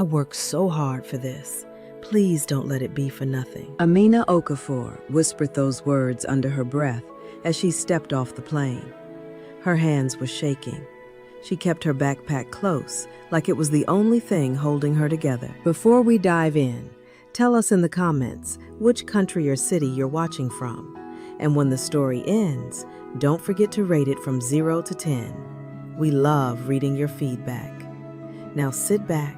I worked so hard for this. Please don't let it be for nothing. Amina Okafor whispered those words under her breath as she stepped off the plane. Her hands were shaking. She kept her backpack close, like it was the only thing holding her together. Before we dive in, tell us in the comments which country or city you're watching from. And when the story ends, don't forget to rate it from 0 to 10. We love reading your feedback. Now sit back,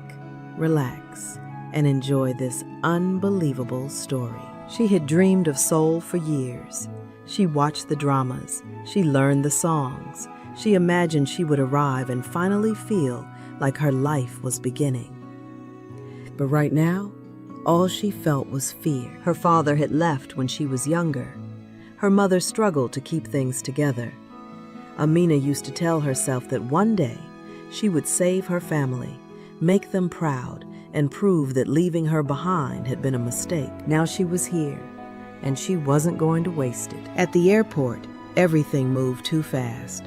relax, and enjoy this unbelievable story. She had dreamed of Seoul for years. She watched the dramas. She learned the songs. She imagined she would arrive and finally feel like her life was beginning. But right now, all she felt was fear. Her father had left when she was younger. Her mother struggled to keep things together. Amina used to tell herself that one day she would save her family, make them proud, and prove that leaving her behind had been a mistake. Now she was here, and she wasn't going to waste it. At the airport, everything moved too fast.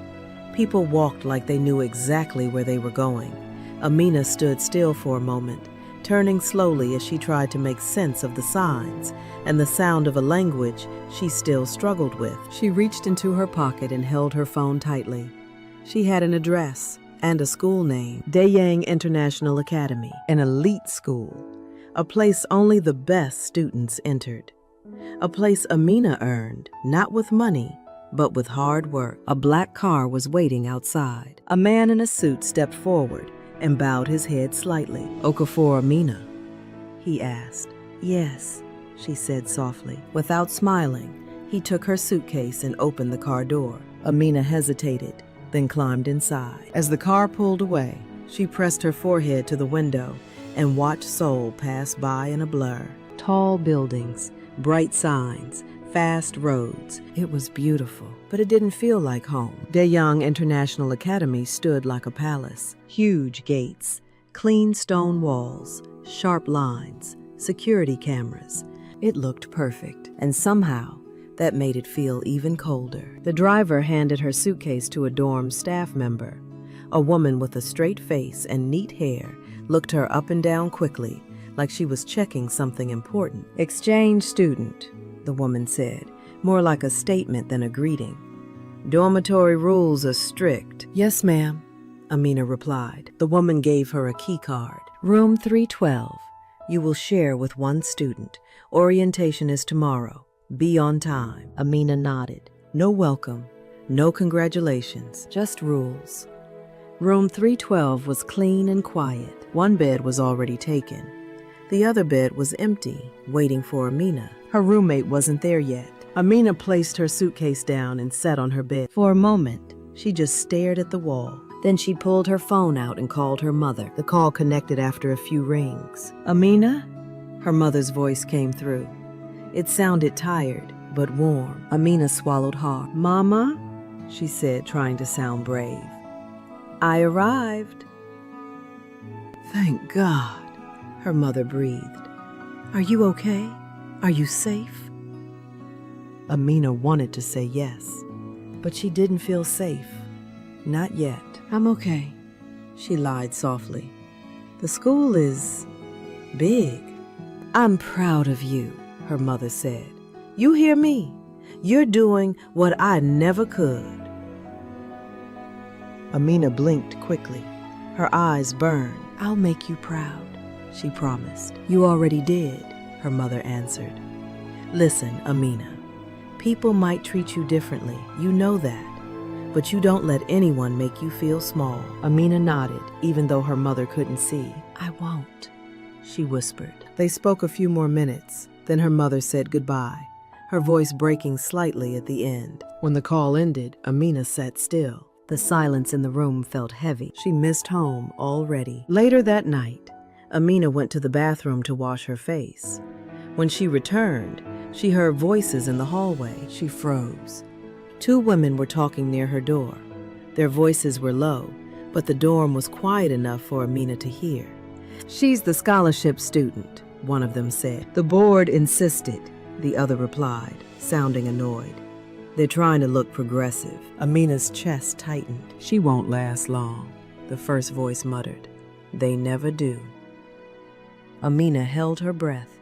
People walked like they knew exactly where they were going. Amina stood still for a moment, turning slowly as she tried to make sense of the signs and the sound of a language she still struggled with. She reached into her pocket and held her phone tightly. She had an address and a school name, Daeyang International Academy, an elite school, a place only the best students entered, a place Amina earned, not with money, but with hard work. A black car was waiting outside. A man in a suit stepped forward and bowed his head slightly. "Okafor Amina?" he asked. "Yes," she said softly. Without smiling, he took her suitcase and opened the car door. Amina hesitated, then climbed inside. As the car pulled away, she pressed her forehead to the window and watched Seoul pass by in a blur. Tall buildings, bright signs, fast roads. It was beautiful, but it didn't feel like home. Daeyang International Academy stood like a palace. Huge gates, clean stone walls, sharp lines, security cameras. It looked perfect, and somehow that made it feel even colder. The driver handed her suitcase to a dorm staff member. A woman with a straight face and neat hair looked her up and down quickly, like she was checking something important. "Exchange student," the woman said, more like a statement than a greeting. "Dormitory rules are strict." "Yes, ma'am," Amina replied. The woman gave her a key card. "Room 312. You will share with one student. Orientation is tomorrow. Be on time." Amina nodded. No welcome, no congratulations, just rules. Room 312 was clean and quiet. One bed was already taken. The other bed was empty, waiting for Amina. Her roommate wasn't there yet. Amina placed her suitcase down and sat on her bed. For a moment, she just stared at the wall. Then she pulled her phone out and called her mother. The call connected after a few rings. "Amina?" Her mother's voice came through. It sounded tired, but warm. Amina swallowed hard. "Mama?" she said, trying to sound brave. "I arrived." "Thank God," her mother breathed. "Are you okay? Are you safe?" Amina wanted to say yes, but she didn't feel safe. Not yet. "I'm okay," she lied softly. "The school is big." "I'm proud of you," her mother said. "You hear me? You're doing what I never could." Amina blinked quickly. Her eyes burned. "I'll make you proud," she promised. "You already did," her mother answered. "Listen, Amina, people might treat you differently, you know that. But you don't let anyone make you feel small." Amina nodded, even though her mother couldn't see. "I won't," she whispered. They spoke a few more minutes. Then her mother said goodbye, her voice breaking slightly at the end. When the call ended, Amina sat still. The silence in the room felt heavy. She missed home already. Later that night, Amina went to the bathroom to wash her face. When she returned, she heard voices in the hallway. She froze. Two women were talking near her door. Their voices were low, but the dorm was quiet enough for Amina to hear. "She's the scholarship student," one of them said. "The board insisted," the other replied, sounding annoyed. "They're trying to look progressive." Amina's chest tightened. "She won't last long," the first voice muttered. "They never do." Amina held her breath.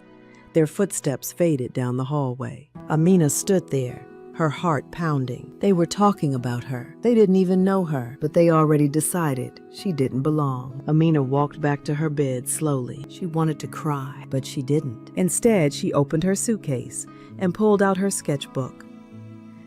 Their footsteps faded down the hallway. Amina stood there, her heart pounding. They were talking about her. They didn't even know her, but they already decided she didn't belong. Amina walked back to her bed slowly. She wanted to cry, but she didn't. Instead, she opened her suitcase and pulled out her sketchbook.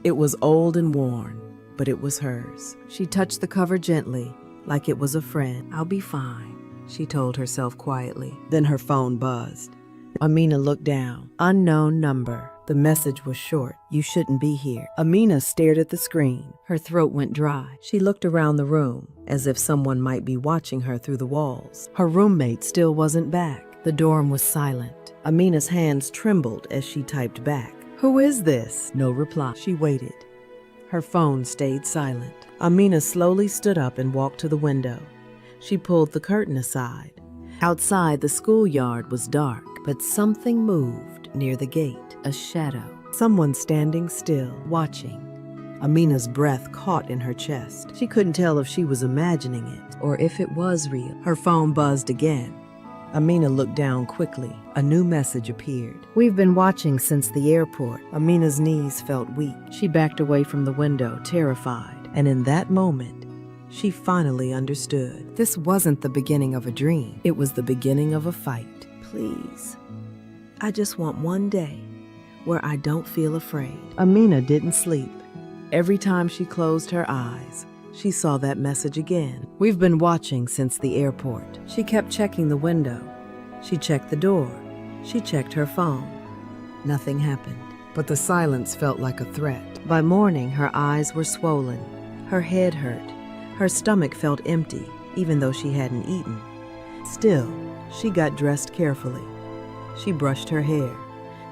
It was old and worn, but it was hers. She touched the cover gently, like it was a friend. "I'll be fine," she told herself quietly. Then her phone buzzed. Amina looked down. Unknown number. The message was short. "You shouldn't be here." Amina stared at the screen. Her throat went dry. She looked around the room, as if someone might be watching her through the walls. Her roommate still wasn't back. The dorm was silent. Amina's hands trembled as she typed back. "Who is this?" No reply. She waited. Her phone stayed silent. Amina slowly stood up and walked to the window. She pulled the curtain aside. Outside, the schoolyard was dark, but something moved near the gate. A shadow. Someone standing still, watching. Amina's breath caught in her chest. She couldn't tell if she was imagining it or if it was real. Her phone buzzed again. Amina looked down quickly. A new message appeared. "We've been watching since the airport." Amina's knees felt weak. She backed away from the window, terrified. And in that moment, she finally understood. This wasn't the beginning of a dream. It was the beginning of a fight. "Please, I just want one day where I don't feel afraid." Amina didn't sleep. Every time she closed her eyes, she saw that message again. "We've been watching since the airport." She kept checking the window. She checked the door. She checked her phone. Nothing happened, but the silence felt like a threat. By morning, her eyes were swollen. Her head hurt. Her stomach felt empty, even though she hadn't eaten. Still, she got dressed carefully. She brushed her hair.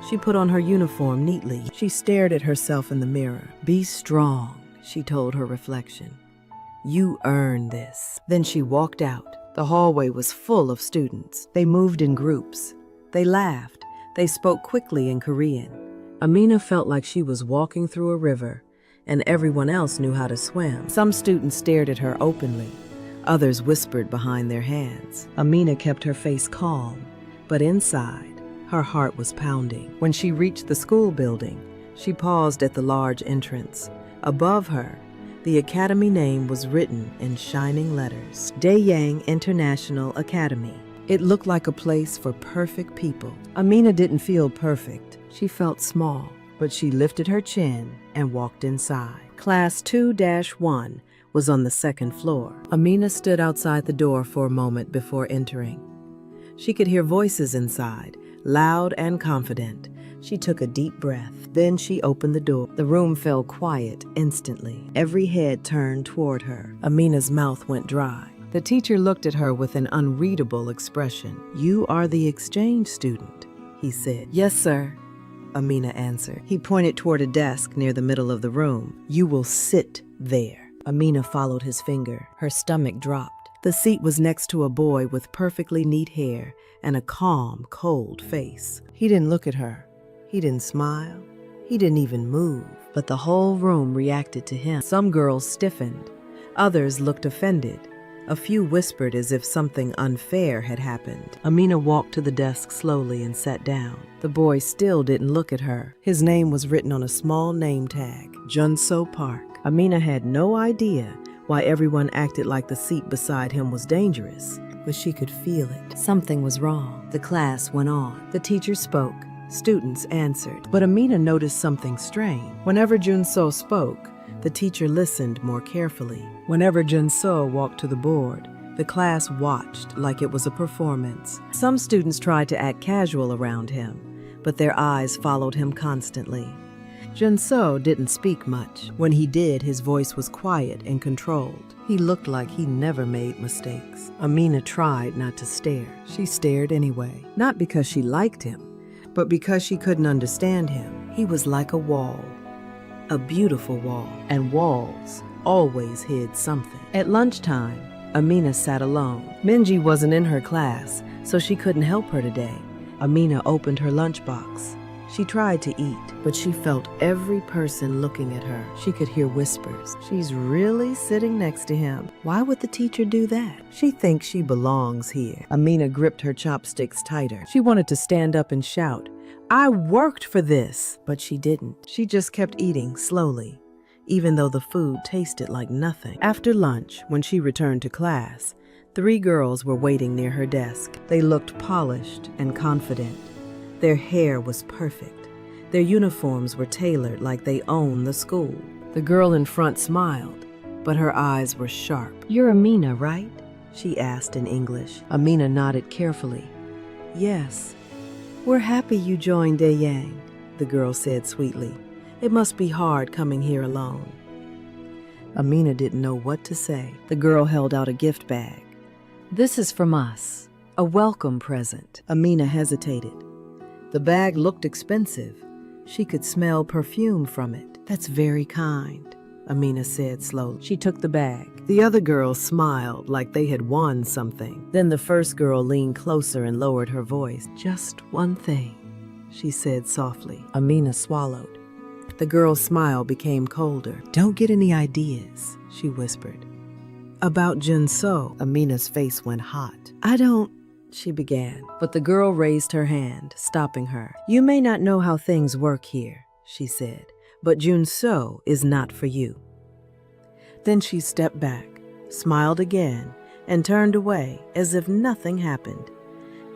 She put on her uniform neatly. She stared at herself in the mirror. "Be strong," she told her reflection. "You earn this." Then she walked out. The hallway was full of students. They moved in groups. They laughed. They spoke quickly in Korean. Amina felt like she was walking through a river, and everyone else knew how to swim. Some students stared at her openly. Others whispered behind their hands. Amina kept her face calm, but inside, her heart was pounding. When she reached the school building, she paused at the large entrance. Above her, the academy name was written in shining letters. Daeyang International Academy. It looked like a place for perfect people. Amina didn't feel perfect. She felt small, but she lifted her chin and walked inside. Class 2-1 was on the second floor. Amina stood outside the door for a moment before entering. She could hear voices inside, loud and confident. She took a deep breath. Then she opened the door. The room fell quiet instantly. Every head turned toward her. Amina's mouth went dry. The teacher looked at her with an unreadable expression. "You are the exchange student," he said. "Yes, sir," Amina answered. He pointed toward a desk near the middle of the room. "You will sit there." Amina followed his finger. Her stomach dropped. The seat was next to a boy with perfectly neat hair and a calm, cold face. He didn't look at her. He didn't smile. He didn't even move. But the whole room reacted to him. Some girls stiffened. Others looked offended. A few whispered as if something unfair had happened. Amina walked to the desk slowly and sat down. The boy still didn't look at her. His name was written on a small name tag, Junso Park. Amina had no idea why everyone acted like the seat beside him was dangerous, but she could feel it. Something was wrong. The class went on. The teacher spoke. Students answered. But Amina noticed something strange. Whenever Junso spoke, the teacher listened more carefully. Whenever Junso walked to the board, the class watched like it was a performance. Some students tried to act casual around him, but their eyes followed him constantly. Junso didn't speak much. When he did, his voice was quiet and controlled. He looked like he never made mistakes. Amina tried not to stare. She stared anyway, not because she liked him, but because she couldn't understand him. He was like a wall, a beautiful wall, and walls always hid something. At lunchtime, Amina sat alone. Minji wasn't in her class, so she couldn't help her today. Amina opened her lunchbox. She tried to eat, but she felt every person looking at her. She could hear whispers. She's really sitting next to him. Why would the teacher do that? She thinks she belongs here. Amina gripped her chopsticks tighter. She wanted to stand up and shout, "I worked for this!" But she didn't. She just kept eating slowly, even though the food tasted like nothing. After lunch, when she returned to class, 3 girls were waiting near her desk. They looked polished and confident. Their hair was perfect. Their uniforms were tailored like they owned the school. The girl in front smiled, but her eyes were sharp. "You're Amina, right?" she asked in English. Amina nodded carefully. "Yes. We're happy you joined Dayang," the girl said sweetly. "It must be hard coming here alone." Amina didn't know what to say. The girl held out a gift bag. "This is from us, a welcome present." Amina hesitated. The bag looked expensive. She could smell perfume from it. "That's very kind," Amina said slowly. She took the bag. The other girls smiled like they had won something. Then the first girl leaned closer and lowered her voice. "Just one thing," she said softly. Amina swallowed. The girl's smile became colder. "Don't get any ideas," she whispered. "About Junso." Amina's face went hot. "I don't," she began, but the girl raised her hand, stopping her. "You may not know how things work here," she said, "but Junso is not for you." Then she stepped back, smiled again, and turned away as if nothing happened.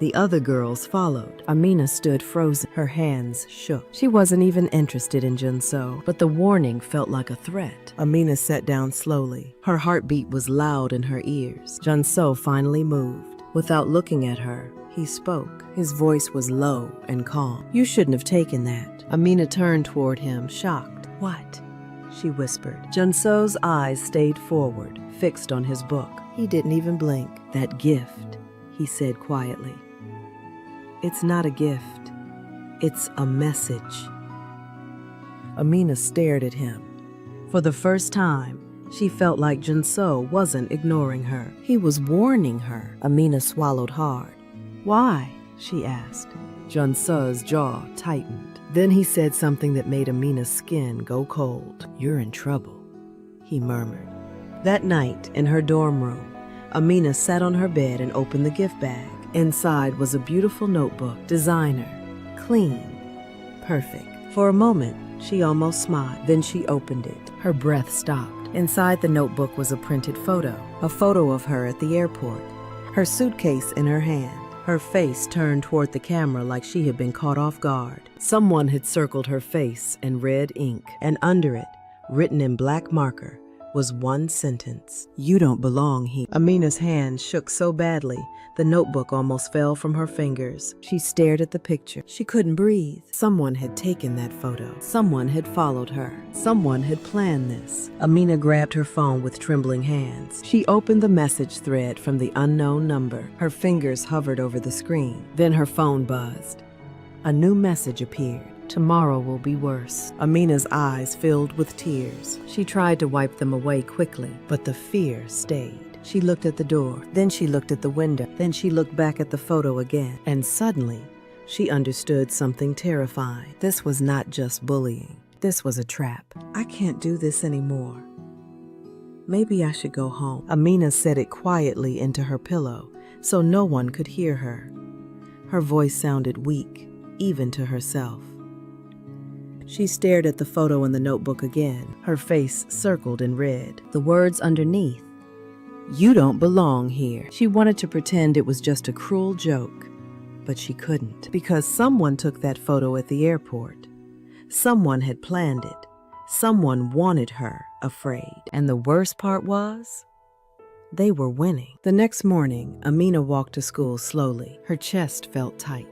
The other girls followed. Amina stood frozen. Her hands shook. She wasn't even interested in Junso, but the warning felt like a threat. Amina sat down slowly. Her heartbeat was loud in her ears. Junso finally moved. Without looking at her, he spoke. His voice was low and calm. "You shouldn't have taken that." Amina turned toward him, shocked. "What?" she whispered. Junso's eyes stayed forward, fixed on his book. He didn't even blink. "That gift," he said quietly. "It's not a gift. It's a message." Amina stared at him. For the first time, she felt like Junso wasn't ignoring her. He was warning her. Amina swallowed hard. "Why?" she asked. Junso's jaw tightened. Then he said something that made Amina's skin go cold. "You're in trouble," he murmured. That night, in her dorm room, Amina sat on her bed and opened the gift bag. Inside was a beautiful notebook, designer, clean, perfect. For a moment, she almost smiled. Then she opened it. Her breath stopped. Inside the notebook was a printed photo, a photo of her at the airport, her suitcase in her hand, her face turned toward the camera like she had been caught off guard. Someone had circled her face in red ink, and under it, written in black marker, was one sentence: "You don't belong here." Amina's hand shook so badly, the notebook almost fell from her fingers. She stared at the picture. She couldn't breathe. Someone had taken that photo. Someone had followed her. Someone had planned this. Amina grabbed her phone with trembling hands. She opened the message thread from the unknown number. Her fingers hovered over the screen. Then her phone buzzed. A new message appeared. "Tomorrow will be worse." Amina's eyes filled with tears. She tried to wipe them away quickly, but the fear stayed. She looked at the door, then she looked at the window, then she looked back at the photo again, and suddenly, she understood something terrifying. This was not just bullying. This was a trap. "I can't do this anymore. Maybe I should go home." Amina said it quietly into her pillow, so no one could hear her. Her voice sounded weak, even to herself. She stared at the photo in the notebook again, her face circled in red. The words underneath, "You don't belong here." She wanted to pretend it was just a cruel joke, but she couldn't, because someone took that photo at the airport. Someone had planned it. Someone wanted her afraid. And the worst part was, they were winning. The next morning, Amina walked to school slowly. Her chest felt tight.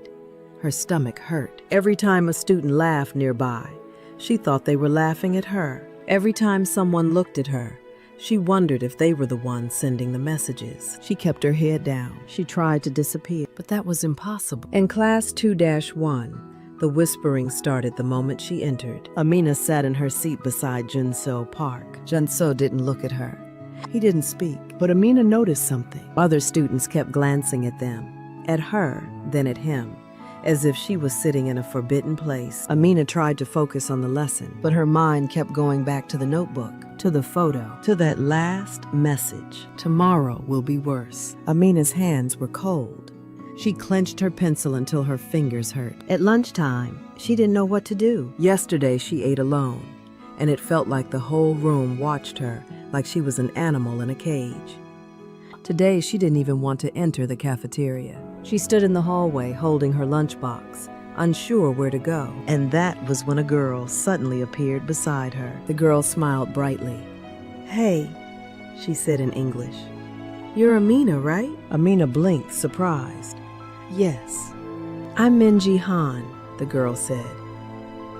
Her stomach hurt. Every time a student laughed nearby, she thought they were laughing at her. Every time someone looked at her, she wondered if they were the ones sending the messages. She kept her head down. She tried to disappear, but that was impossible. In class 2-1, the whispering started the moment she entered. Amina sat in her seat beside Junso Park. Junso didn't look at her. He didn't speak, but Amina noticed something. Other students kept glancing at them, at her, then at him. as if she was sitting in a forbidden place. Amina tried to focus on the lesson, but her mind kept going back to the notebook, to the photo, to that last message. Tomorrow will be worse. Amina's hands were cold. She clenched her pencil until her fingers hurt. At lunchtime, she didn't know what to do. Yesterday, she ate alone, and it felt like the whole room watched her, like she was an animal in a cage. Today, she didn't even want to enter the cafeteria. She stood in the hallway holding her lunchbox, unsure where to go. And that was when a girl suddenly appeared beside her. The girl smiled brightly. "Hey," she said in English. "You're Amina, right?" Amina blinked, surprised. "Yes." "I'm Minji Han," the girl said.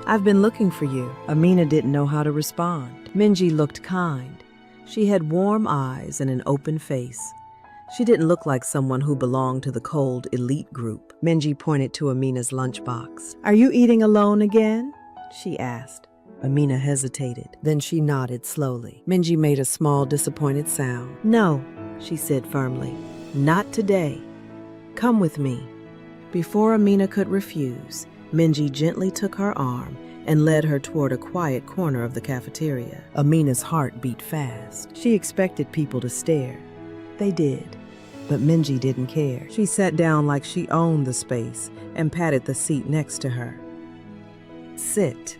"I've been looking for you." Amina didn't know how to respond. Minji looked kind. She had warm eyes and an open face. She didn't look like someone who belonged to the cold elite group. Minji pointed to Amina's lunchbox. "Are you eating alone again?" she asked. Amina hesitated. Then she nodded slowly. Minji made a small, disappointed sound. "No," she said firmly. "Not today. Come with me." Before Amina could refuse, Minji gently took her arm and led her toward a quiet corner of the cafeteria. Amina's heart beat fast. She expected people to stare. They did. But Minji didn't care. She sat down like she owned the space and patted the seat next to her. "Sit,"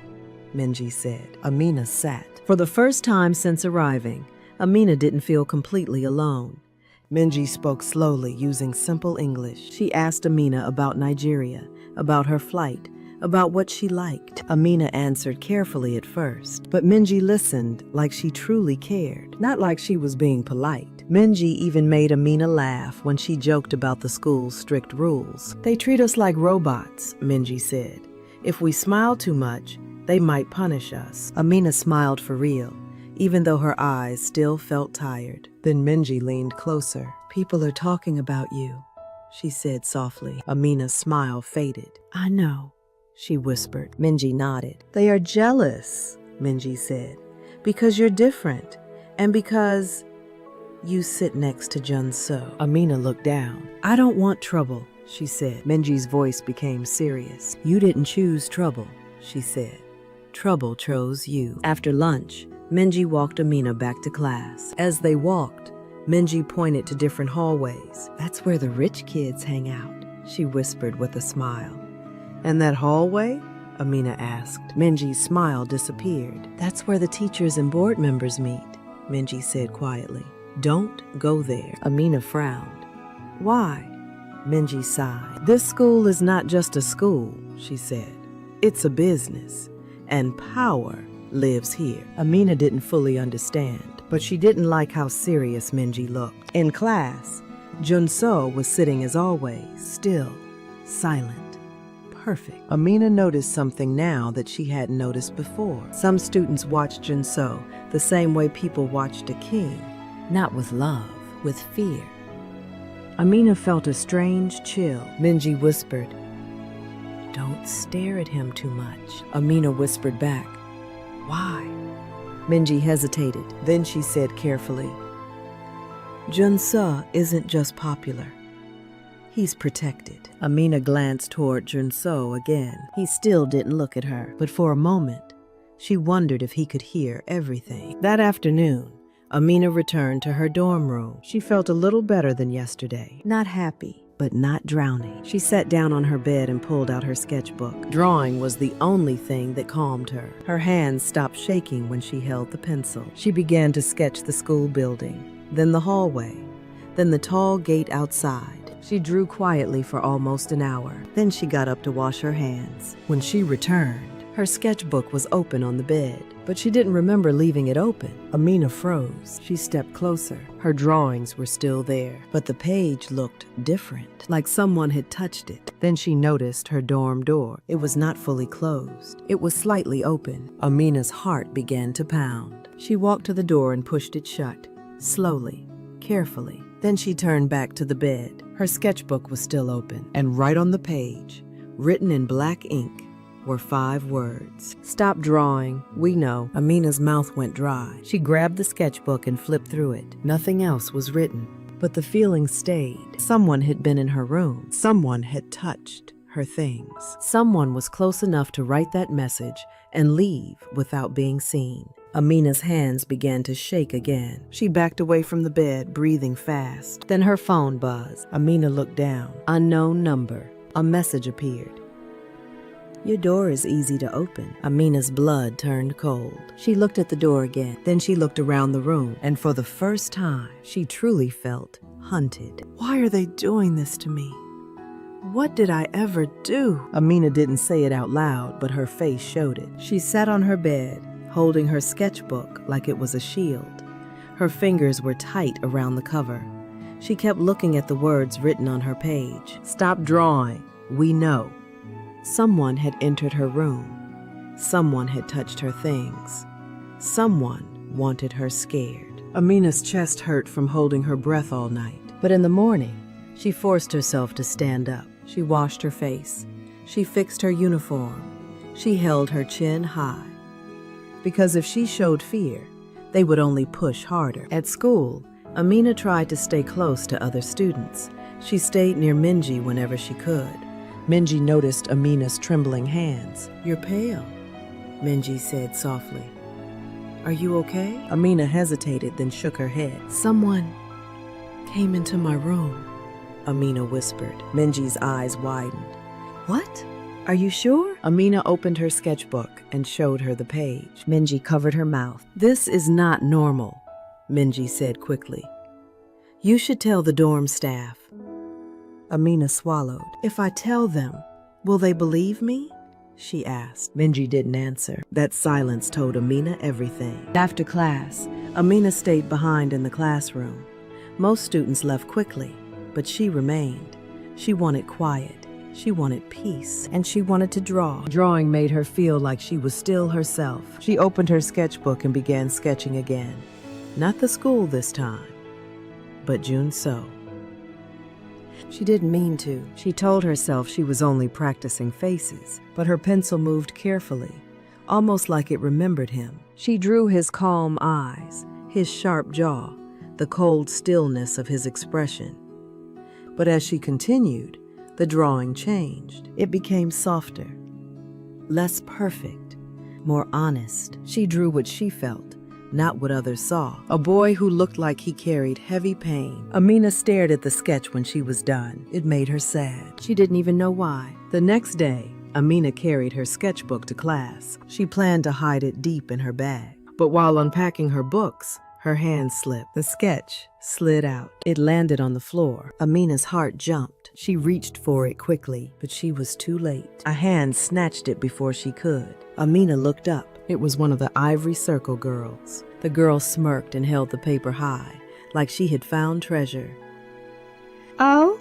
Minji said. Amina sat. For the first time since arriving, Amina didn't feel completely alone. Minji spoke slowly, using simple English. She asked Amina about Nigeria, about her flight, about what she liked. Amina answered carefully at first, but Minji listened like she truly cared, not like she was being polite. Minji even made Amina laugh when she joked about the school's strict rules. "They treat us like robots," Minji said. "If we smile too much, they might punish us." Amina smiled for real, even though her eyes still felt tired. Then Minji leaned closer. "People are talking about you," she said softly. Amina's smile faded. "I know," she whispered. Minji nodded. "They are jealous," Minji said, "because you're different, and because you sit next to Jun-so." Amina looked down. "I don't want trouble," she said. Minji's voice became serious. "You didn't choose trouble," she said. "Trouble chose you." After lunch, Minji walked Amina back to class. As they walked, Minji pointed to different hallways. "That's where the rich kids hang out," she whispered with a smile. "And that hallway?" Amina asked. Minji's smile disappeared. "That's where the teachers and board members meet," Minji said quietly. "Don't go there." Amina frowned. "Why?" Minji sighed. "This school is not just a school," she said. "It's a business, and power lives here." Amina didn't fully understand, but she didn't like how serious Minji looked. In class, Jun-so was sitting as always, still, silent, perfect. Amina noticed something now that she hadn't noticed before. Some students watched Jun-so the same way people watched a king, not with love, with fear. Amina felt a strange chill. Minji whispered, "Don't stare at him too much." Amina whispered back, "Why?" Minji hesitated. Then she said carefully, "Jun-so isn't just popular. He's protected." Amina glanced toward Jun-so again. He still didn't look at her, but for a moment, she wondered if he could hear everything. That afternoon, Amina returned to her dorm room. She felt a little better than yesterday. Not happy, but not drowning. She sat down on her bed and pulled out her sketchbook. Drawing was the only thing that calmed her. Her hands stopped shaking when she held the pencil. She began to sketch the school building, then the hallway, then the tall gate outside. She drew quietly for almost an hour. Then she got up to wash her hands. When she returned, her sketchbook was open on the bed, but she didn't remember leaving it open. Amina froze. She stepped closer. Her drawings were still there, but the page looked different, like someone had touched it. Then she noticed her dorm door. It was not fully closed. It was slightly open. Amina's heart began to pound. She walked to the door and pushed it shut, slowly, carefully. Then she turned back to the bed. Her sketchbook was still open, and right on the page, written in black ink, were 5 words. "Stop drawing. We know." Amina's mouth went dry. She grabbed the sketchbook and flipped through it. Nothing else was written, but the feeling stayed. Someone had been in her room. Someone had touched her her things. Someone was close enough to write that message and leave without being seen. Amina's hands began to shake again. She backed away from the bed, breathing fast. Then her phone buzzed. Amina looked down. Unknown number. A message appeared. Your door is easy to open. Amina's blood turned cold. She looked at the door again. Then she looked around the room, and for the first time, she truly felt hunted. Why are they doing this to me? What did I ever do? Amina didn't say it out loud, but her face showed it. She sat on her bed, holding her sketchbook like it was a shield. Her fingers were tight around the cover. She kept looking at the words written on her page. Stop drawing. We know. Someone had entered her room. Someone had touched her things. Someone wanted her scared. Amina's chest hurt from holding her breath all night. But in the morning, she forced herself to stand up. She washed her face. She fixed her uniform. She held her chin high. Because if she showed fear, they would only push harder. At school, Amina tried to stay close to other students. She stayed near Minji whenever she could. Minji noticed Amina's trembling hands. You're pale, Minji said softly. Are you okay? Amina hesitated, then shook her head. Someone came into my room, Amina whispered. Minji's eyes widened. What? Are you sure? Amina opened her sketchbook and showed her the page. Minji covered her mouth. This is not normal, Minji said quickly. You should tell the dorm staff. Amina swallowed. If I tell them, will they believe me? She asked. Minji didn't answer. That silence told Amina everything. After class, Amina stayed behind in the classroom. Most students left quickly, but she remained. She wanted quiet. She wanted peace, and she wanted to draw. Drawing made her feel like she was still herself. She opened her sketchbook and began sketching again. Not the school this time, but Junso. She didn't mean to. She told herself she was only practicing faces, but her pencil moved carefully, almost like it remembered him. She drew his calm eyes, his sharp jaw, the cold stillness of his expression. But as she continued, the drawing changed. It became softer, less perfect, more honest. She drew what she felt, not what others saw. A boy who looked like he carried heavy pain. Amina stared at the sketch when she was done. It made her sad. She didn't even know why. The next day, Amina carried her sketchbook to class. She planned to hide it deep in her bag. But while unpacking her books, her hand slipped. The sketch slid out. It landed on the floor. Amina's heart jumped. She reached for it quickly, but she was too late. A hand snatched it before she could. Amina looked up. It was one of the Ivory Circle girls. The girl smirked and held the paper high, like she had found treasure. Oh?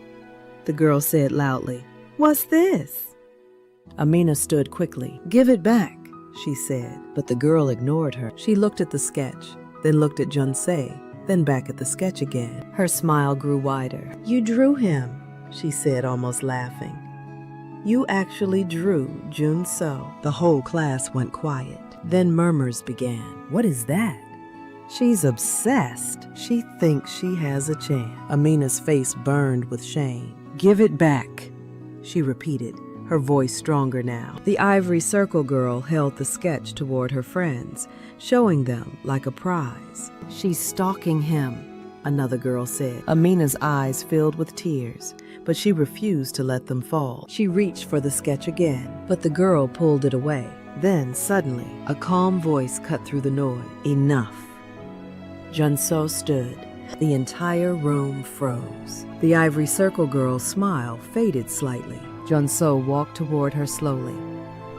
The girl said loudly. What's this? Amina stood quickly. Give it back, she said, but the girl ignored her. She looked at the sketch, then looked at Junsei, then back at the sketch again. Her smile grew wider. You drew him, she said, almost laughing. You actually drew Junso. The whole class went quiet. Then murmurs began. What is that? She's obsessed. She thinks she has a chance. Amina's face burned with shame. Give it back, she repeated, her voice stronger now. The Ivory Circle girl held the sketch toward her friends, showing them like a prize. She's stalking him, another girl said. Amina's eyes filled with tears, but she refused to let them fall. She reached for the sketch again, but the girl pulled it away. Then, suddenly, a calm voice cut through the noise. Enough. Junso stood. The entire room froze. The Ivory Circle girl's smile faded slightly. Junso walked toward her slowly.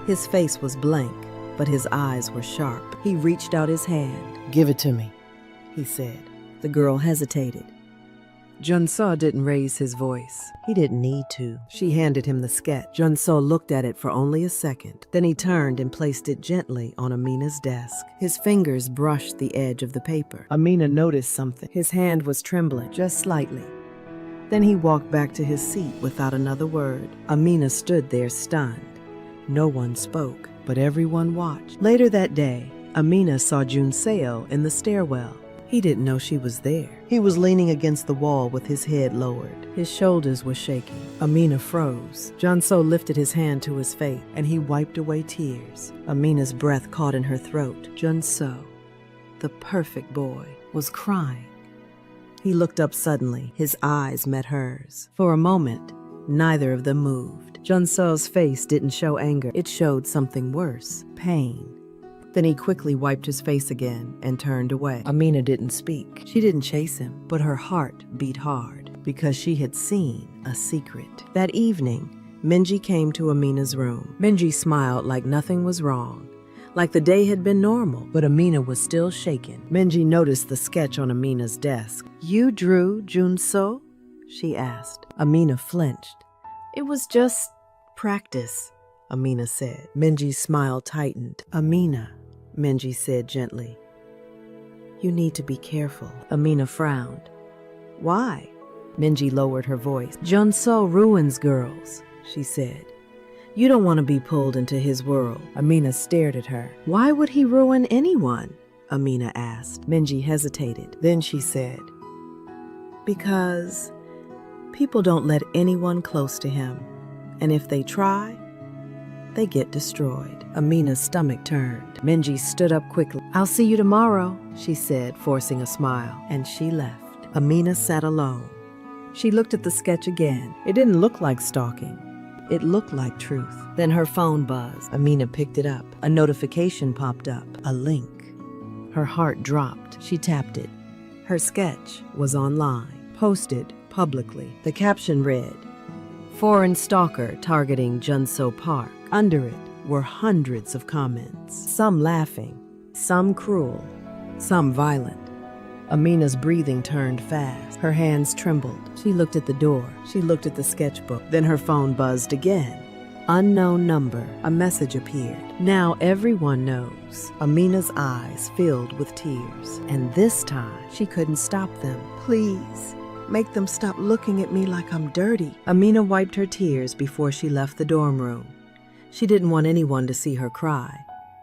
His face was blank, but his eyes were sharp. He reached out his hand. Give it to me, he said. The girl hesitated. Junso didn't raise his voice. He didn't need to. She handed him the sketch. Junso looked at it for only a second. Then he turned and placed it gently on Amina's desk. His fingers brushed the edge of the paper. Amina noticed something. His hand was trembling, just slightly. Then he walked back to his seat without another word. Amina stood there stunned. No one spoke, but everyone watched. Later that day, Amina saw Junseo in the stairwell. He didn't know she was there. He was leaning against the wall with his head lowered. His shoulders were shaking. Amina froze. Junso lifted his hand to his face, and he wiped away tears. Amina's breath caught in her throat. Junso, the perfect boy, was crying. He looked up suddenly. His eyes met hers. For a moment, neither of them moved. Junso's face didn't show anger. It showed something worse, pain. Then he quickly wiped his face again and turned away. Amina didn't speak. She didn't chase him, but her heart beat hard because she had seen a secret. That evening, Minji came to Amina's room. Minji smiled like nothing was wrong, like the day had been normal, but Amina was still shaken. Minji noticed the sketch on Amina's desk. "You drew Junso?" she asked. Amina flinched. "It was just practice," Amina said. Minji's smile tightened. "Amina," Minji said gently, "you need to be careful." Amina frowned. "Why?" Minji lowered her voice. "Junso ruins girls," she said. "You don't want to be pulled into his world." Amina stared at her. "Why would he ruin anyone?" Amina asked. Minji hesitated. Then she said, "Because people don't let anyone close to him. And if they try, they get destroyed." Amina's stomach turned. Minji stood up quickly. "I'll see you tomorrow," she said, forcing a smile, and she left. Amina sat alone. She looked at the sketch again. It didn't look like stalking. It looked like truth. Then her phone buzzed. Amina picked it up. A notification popped up. A link. Her heart dropped. She tapped it. Her sketch was online, posted publicly. The caption read, "Foreign stalker targeting Junso Park." Under it were hundreds of comments, some laughing, some cruel, some violent. Amina's breathing turned fast. Her hands trembled. She looked at the door. She looked at the sketchbook. Then her phone buzzed again. Unknown number. A message appeared. Now everyone knows. Amina's eyes filled with tears. And this time, she couldn't stop them. "Please, make them stop looking at me like I'm dirty." Amina wiped her tears before she left the dorm room. She didn't want anyone to see her cry,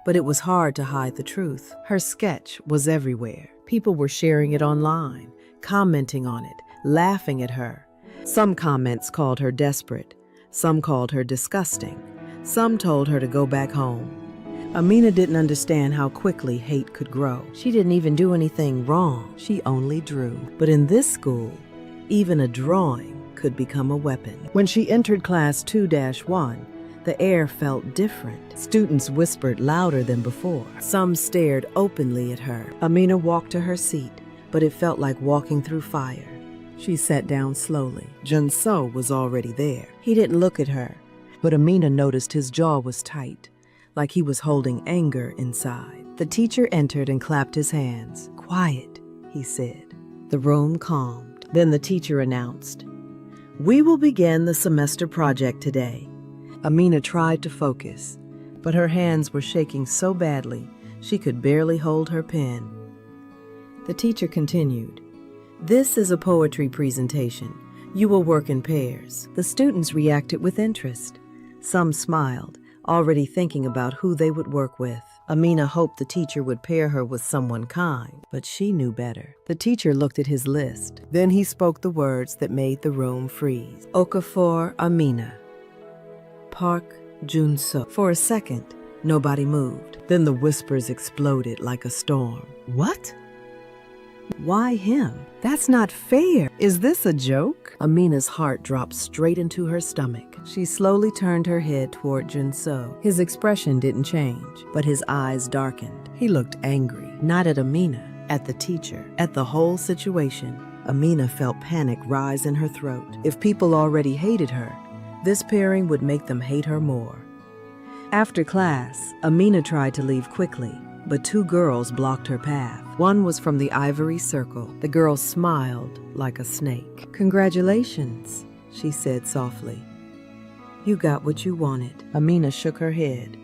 but it was hard to hide the truth. Her sketch was everywhere. People were sharing it online, commenting on it, laughing at her. Some comments called her desperate. Some called her disgusting. Some told her to go back home. Amina didn't understand how quickly hate could grow. She didn't even do anything wrong. She only drew. But in this school, even a drawing could become a weapon. When she entered class 2-1, the air felt different. Students whispered louder than before. Some stared openly at her. Amina walked to her seat, but it felt like walking through fire. She sat down slowly. Junso was already there. He didn't look at her, but Amina noticed his jaw was tight, like he was holding anger inside. The teacher entered and clapped his hands. "Quiet," he said. The room calmed. Then the teacher announced, "We will begin the semester project today." Amina tried to focus, but her hands were shaking so badly she could barely hold her pen. The teacher continued, "This is a poetry presentation. You will work in pairs." The students reacted with interest. Some smiled, already thinking about who they would work with. Amina hoped the teacher would pair her with someone kind, but she knew better. The teacher looked at his list. Then he spoke the words that made the room freeze. "Okafor Amina. Park Junso." For a second, nobody moved. Then the whispers exploded like a storm. "What? Why him? That's not fair. Is this a joke?" Amina's heart dropped straight into her stomach. She slowly turned her head toward Junso. His expression didn't change, but his eyes darkened. He looked angry, not at Amina, at the teacher, at the whole situation. Amina felt panic rise in her throat. If people already hated her, this pairing would make them hate her more. After class, Amina tried to leave quickly, but two girls blocked her path. One was from the Ivory Circle. The girl smiled like a snake. "Congratulations," she said softly. "You got what you wanted." Amina shook her head.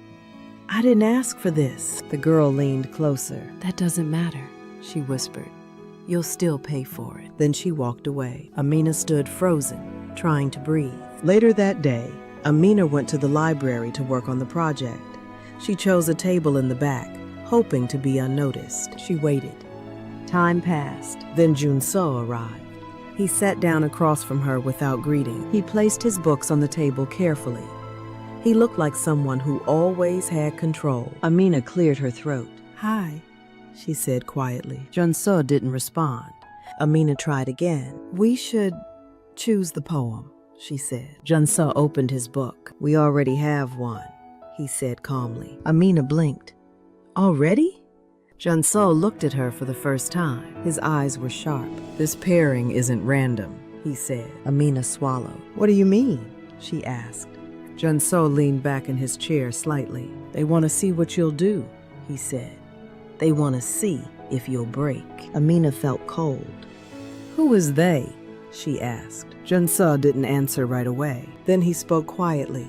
"I didn't ask for this." The girl leaned closer. "That doesn't matter," she whispered. "You'll still pay for it." Then she walked away. Amina stood frozen, trying to breathe. Later that day, Amina went to the library to work on the project. She chose a table in the back, hoping to be unnoticed. She waited. Time passed. Then Junso arrived. He sat down across from her without greeting. He placed his books on the table carefully. He looked like someone who always had control. Amina cleared her throat. "Hi," she said quietly. Junso didn't respond. Amina tried again. "We should choose the poem," she said. Junso opened his book. "We already have one," he said calmly. Amina blinked. "Already?" Junso looked at her for the first time. His eyes were sharp. "This pairing isn't random," he said. Amina swallowed. "What do you mean?" she asked. Junso leaned back in his chair slightly. "They want to see what you'll do," he said. "They want to see if you'll break." Amina felt cold. "Who is they?" she asked. Junso didn't answer right away. Then he spoke quietly,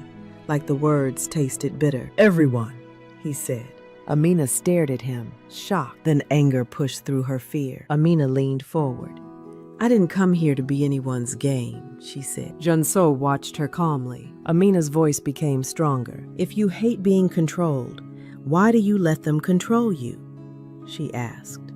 like the words tasted bitter. "Everyone," he said. Amina stared at him, shocked. Then anger pushed through her fear. Amina leaned forward. "I didn't come here to be anyone's game," she said. Junso watched her calmly. Amina's voice became stronger. "If you hate being controlled, why do you let them control you?" she asked.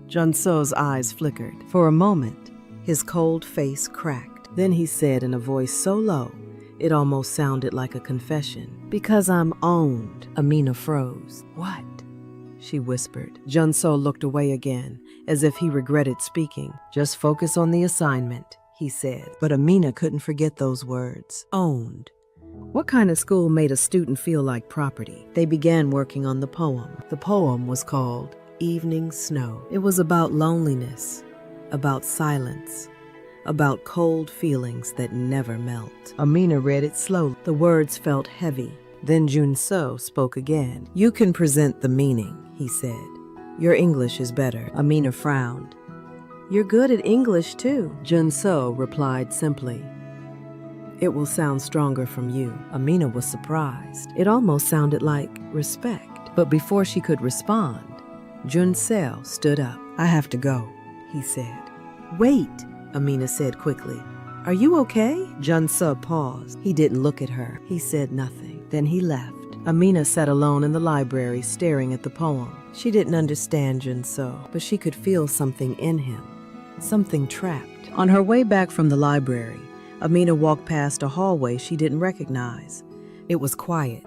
Junso's eyes flickered. For a moment, his cold face cracked. Then he said in a voice so low, it almost sounded like a confession, "Because I'm owned." Amina froze. "What?" she whispered. Junso looked away again, as if he regretted speaking. "Just focus on the assignment," he said. But Amina couldn't forget those words. Owned. What kind of school made a student feel like property? They began working on the poem. The poem was called Evening Snow. It was about loneliness, about silence, about cold feelings that never melt. Amina read it slowly. The words felt heavy. Then Junso spoke again. "You can present the meaning," he said. "Your English is better." Amina frowned. "You're good at English, too," Junso replied simply. "It will sound stronger from you." Amina was surprised. It almost sounded like respect. But before she could respond, Junso stood up. "I have to go," he said. "Wait," Amina said quickly. "Are you okay?" Junso paused. He didn't look at her. He said nothing. Then he left. Amina sat alone in the library staring at the poem. She didn't understand Junso, but she could feel something in him, something trapped. On her way back from the library, Amina walked past a hallway she didn't recognize. It was quiet,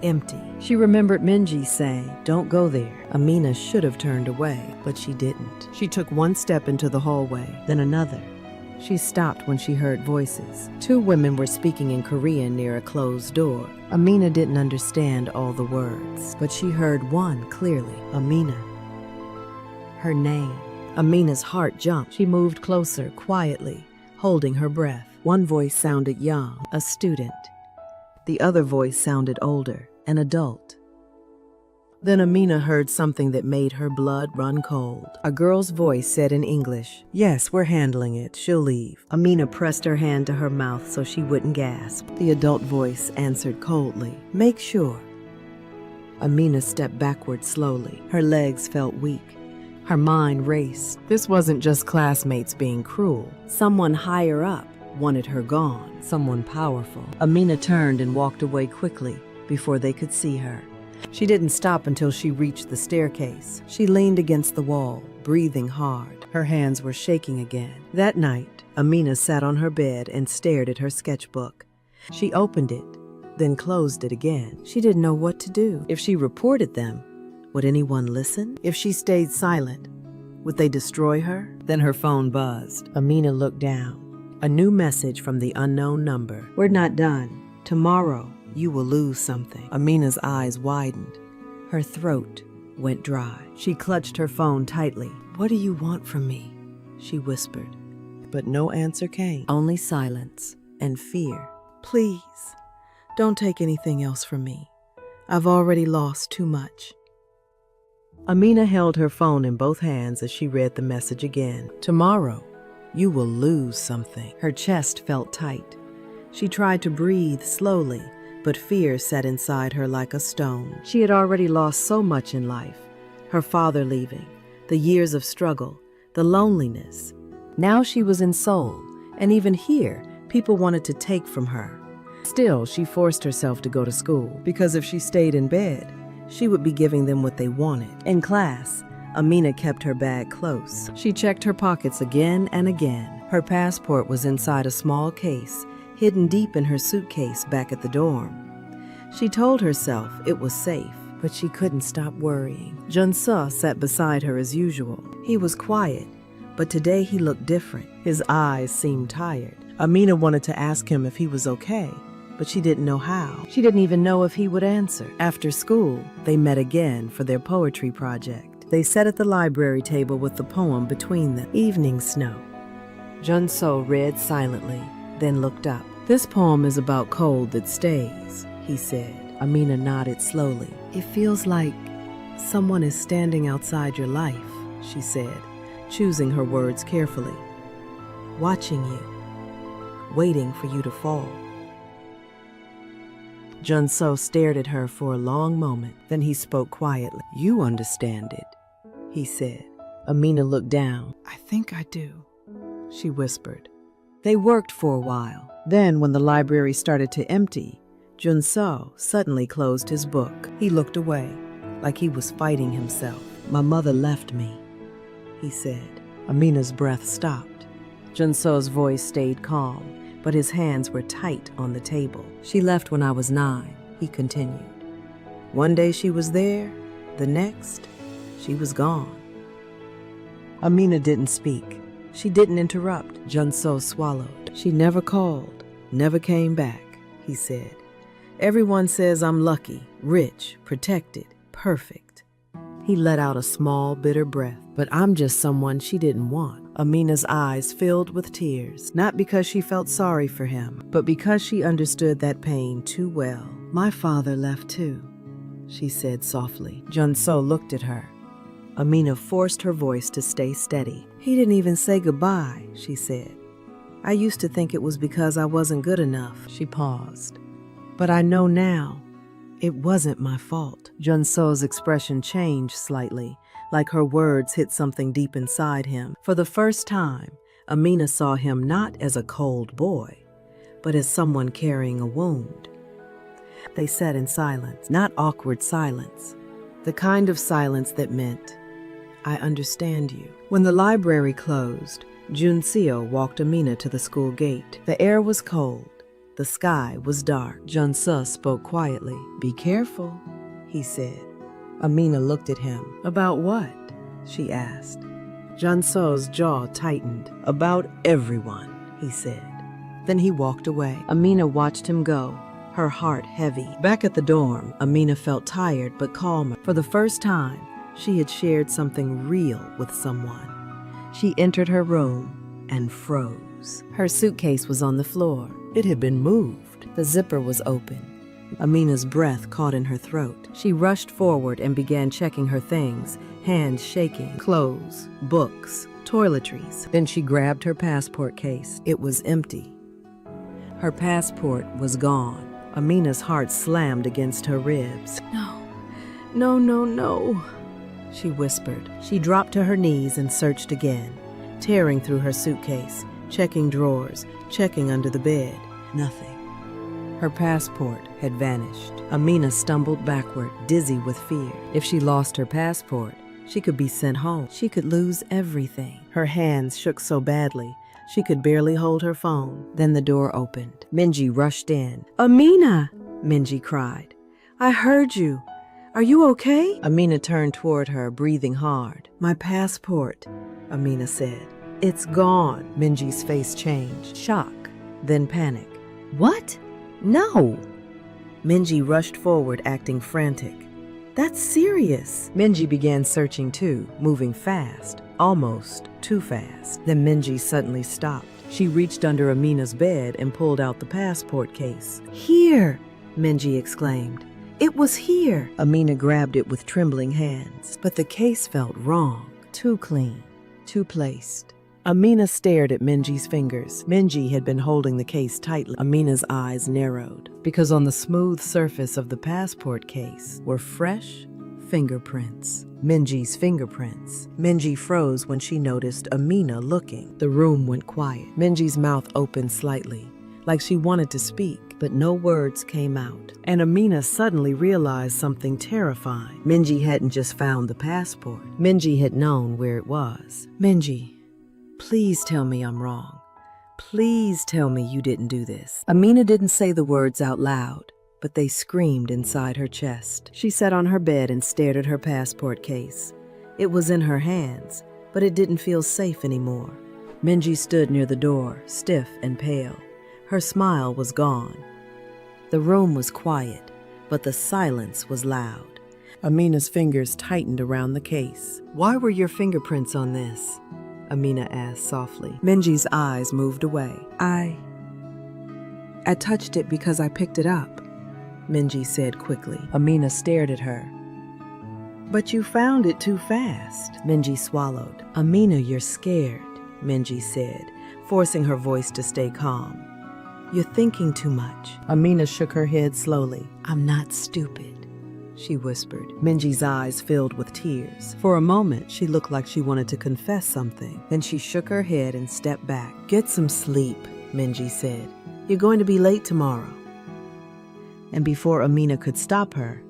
empty. She remembered Minji saying, "Don't go there." Amina should have turned away, but she didn't. She took one step into the hallway, then another. She stopped when she heard voices. Two women were speaking in Korean near a closed door. Amina didn't understand all the words, but she heard one clearly. Amina. Her name. Amina's heart jumped. She moved closer, quietly, holding her breath. One voice sounded young, a student. The other voice sounded older, an adult. Then Amina heard something that made her blood run cold. A girl's voice said in English, "Yes, we're handling it. She'll leave." Amina pressed her hand to her mouth so she wouldn't gasp. The adult voice answered coldly, "Make sure." Amina stepped backward slowly. Her legs felt weak. Her mind raced. This wasn't just classmates being cruel. Someone higher up wanted her gone, someone powerful. Amina turned and walked away quickly before they could see her. She didn't stop until she reached the staircase. She leaned against the wall, breathing hard. Her hands were shaking again. That night, Amina sat on her bed and stared at her sketchbook. She opened it, then closed it again. She didn't know what to do. If she reported them, would anyone listen? If she stayed silent, would they destroy her? Then her phone buzzed. Amina looked down. A new message from the unknown number. "We're not done. Tomorrow, you will lose something." Amina's eyes widened. Her throat went dry. She clutched her phone tightly. "What do you want from me?" she whispered. But no answer came, only silence and fear. "Please, don't take anything else from me. I've already lost too much." Amina held her phone in both hands as she read the message again. "Tomorrow, you will lose something." Her chest felt tight. She tried to breathe slowly, but fear sat inside her like a stone. She had already lost so much in life. Her father leaving, the years of struggle, the loneliness. Now she was in Seoul, and even here, people wanted to take from her. Still, she forced herself to go to school, because if she stayed in bed, she would be giving them what they wanted. In class, Amina kept her bag close. She checked her pockets again and again. Her passport was inside a small case, hidden deep in her suitcase back at the dorm. She told herself it was safe, but she couldn't stop worrying. Junso sat beside her as usual. He was quiet, but today he looked different. His eyes seemed tired. Amina wanted to ask him if he was okay, but she didn't know how. She didn't even know if he would answer. After school, they met again for their poetry project. They sat at the library table with the poem between them, Evening Snow. Junso read silently, then looked up. "This poem is about cold that stays," he said. Amina nodded slowly. "It feels like someone is standing outside your life," she said, choosing her words carefully. "Watching you, waiting for you to fall." Junso stared at her for a long moment. Then he spoke quietly. "You understand it," he said. Amina looked down. "I think I do," she whispered. They worked for a while. Then, when the library started to empty, Junso suddenly closed his book. He looked away, like he was fighting himself. "My mother left me," he said. Amina's breath stopped. Junso's voice stayed calm, but his hands were tight on the table. "She left when I was 9, he continued. "One day she was there, the next, she was gone." Amina didn't speak. She didn't interrupt. Junso swallowed. "She never called, never came back," he said. "Everyone says I'm lucky, rich, protected, perfect." He let out a small, bitter breath. "But I'm just someone she didn't want." Amina's eyes filled with tears, not because she felt sorry for him, but because she understood that pain too well. "My father left too," she said softly. Junso looked at her. Amina forced her voice to stay steady. "He didn't even say goodbye," she said. "I used to think it was because I wasn't good enough." She paused. "But I know now, it wasn't my fault." Junso's expression changed slightly, like her words hit something deep inside him. For the first time, Amina saw him not as a cold boy, but as someone carrying a wound. They sat in silence, not awkward silence, the kind of silence that meant, "I understand you." When the library closed, Junseo walked Amina to the school gate. The air was cold. The sky was dark. Junso spoke quietly. "Be careful," he said. Amina looked at him. "About what?" she asked. Junso's jaw tightened. "About everyone," he said. Then he walked away. Amina watched him go, her heart heavy. Back at the dorm, Amina felt tired but calmer. For the first time, she had shared something real with someone. She entered her room and froze. Her suitcase was on the floor. It had been moved. The zipper was open. Amina's breath caught in her throat. She rushed forward and began checking her things, hands shaking. Clothes, books, toiletries. Then she grabbed her passport case. It was empty. Her passport was gone. Amina's heart slammed against her ribs. "No, no, no, no," she whispered. She dropped to her knees and searched again, tearing through her suitcase, checking drawers, checking under the bed. Nothing. Her passport had vanished. Amina stumbled backward, dizzy with fear. If she lost her passport, she could be sent home. She could lose everything. Her hands shook so badly, she could barely hold her phone. Then the door opened. Minji rushed in. "Amina!" Minji cried. "I heard you. Are you okay?" Amina turned toward her, breathing hard. "My passport," Amina said. "It's gone." Minji's face changed. Shock, then panic. "What? No!" Minji rushed forward, acting frantic. "That's serious." Minji began searching too, moving fast, almost too fast. Then Minji suddenly stopped. She reached under Amina's bed and pulled out the passport case. "Here!" Minji exclaimed. "It was here." Amina grabbed it with trembling hands. But the case felt wrong, too clean, too placed. Amina stared at Minji's fingers. Minji had been holding the case tightly. Amina's eyes narrowed, because on the smooth surface of the passport case were fresh fingerprints. Minji's fingerprints. Minji froze when she noticed Amina looking. The room went quiet. Minji's mouth opened slightly, like she wanted to speak, but no words came out. And Amina suddenly realized something terrifying. Minji hadn't just found the passport. Minji had known where it was. Minji, please tell me I'm wrong. Please tell me you didn't do this. Amina didn't say the words out loud, but they screamed inside her chest. She sat on her bed and stared at her passport case. It was in her hands, but it didn't feel safe anymore. Minji stood near the door, stiff and pale. Her smile was gone. The room was quiet, but the silence was loud. Amina's fingers tightened around the case. "Why were your fingerprints on this?" Amina asked softly. Minji's eyes moved away. I touched it because I picked it up," Minji said quickly. Amina stared at her. "But you found it too fast," Minji swallowed. "Amina, you're scared," Minji said, forcing her voice to stay calm. "You're thinking too much." Amina shook her head slowly. "I'm not stupid," she whispered. Minji's eyes filled with tears. For a moment, she looked like she wanted to confess something. Then she shook her head and stepped back. "Get some sleep," Minji said. "You're going to be late tomorrow." And before Amina could stop her,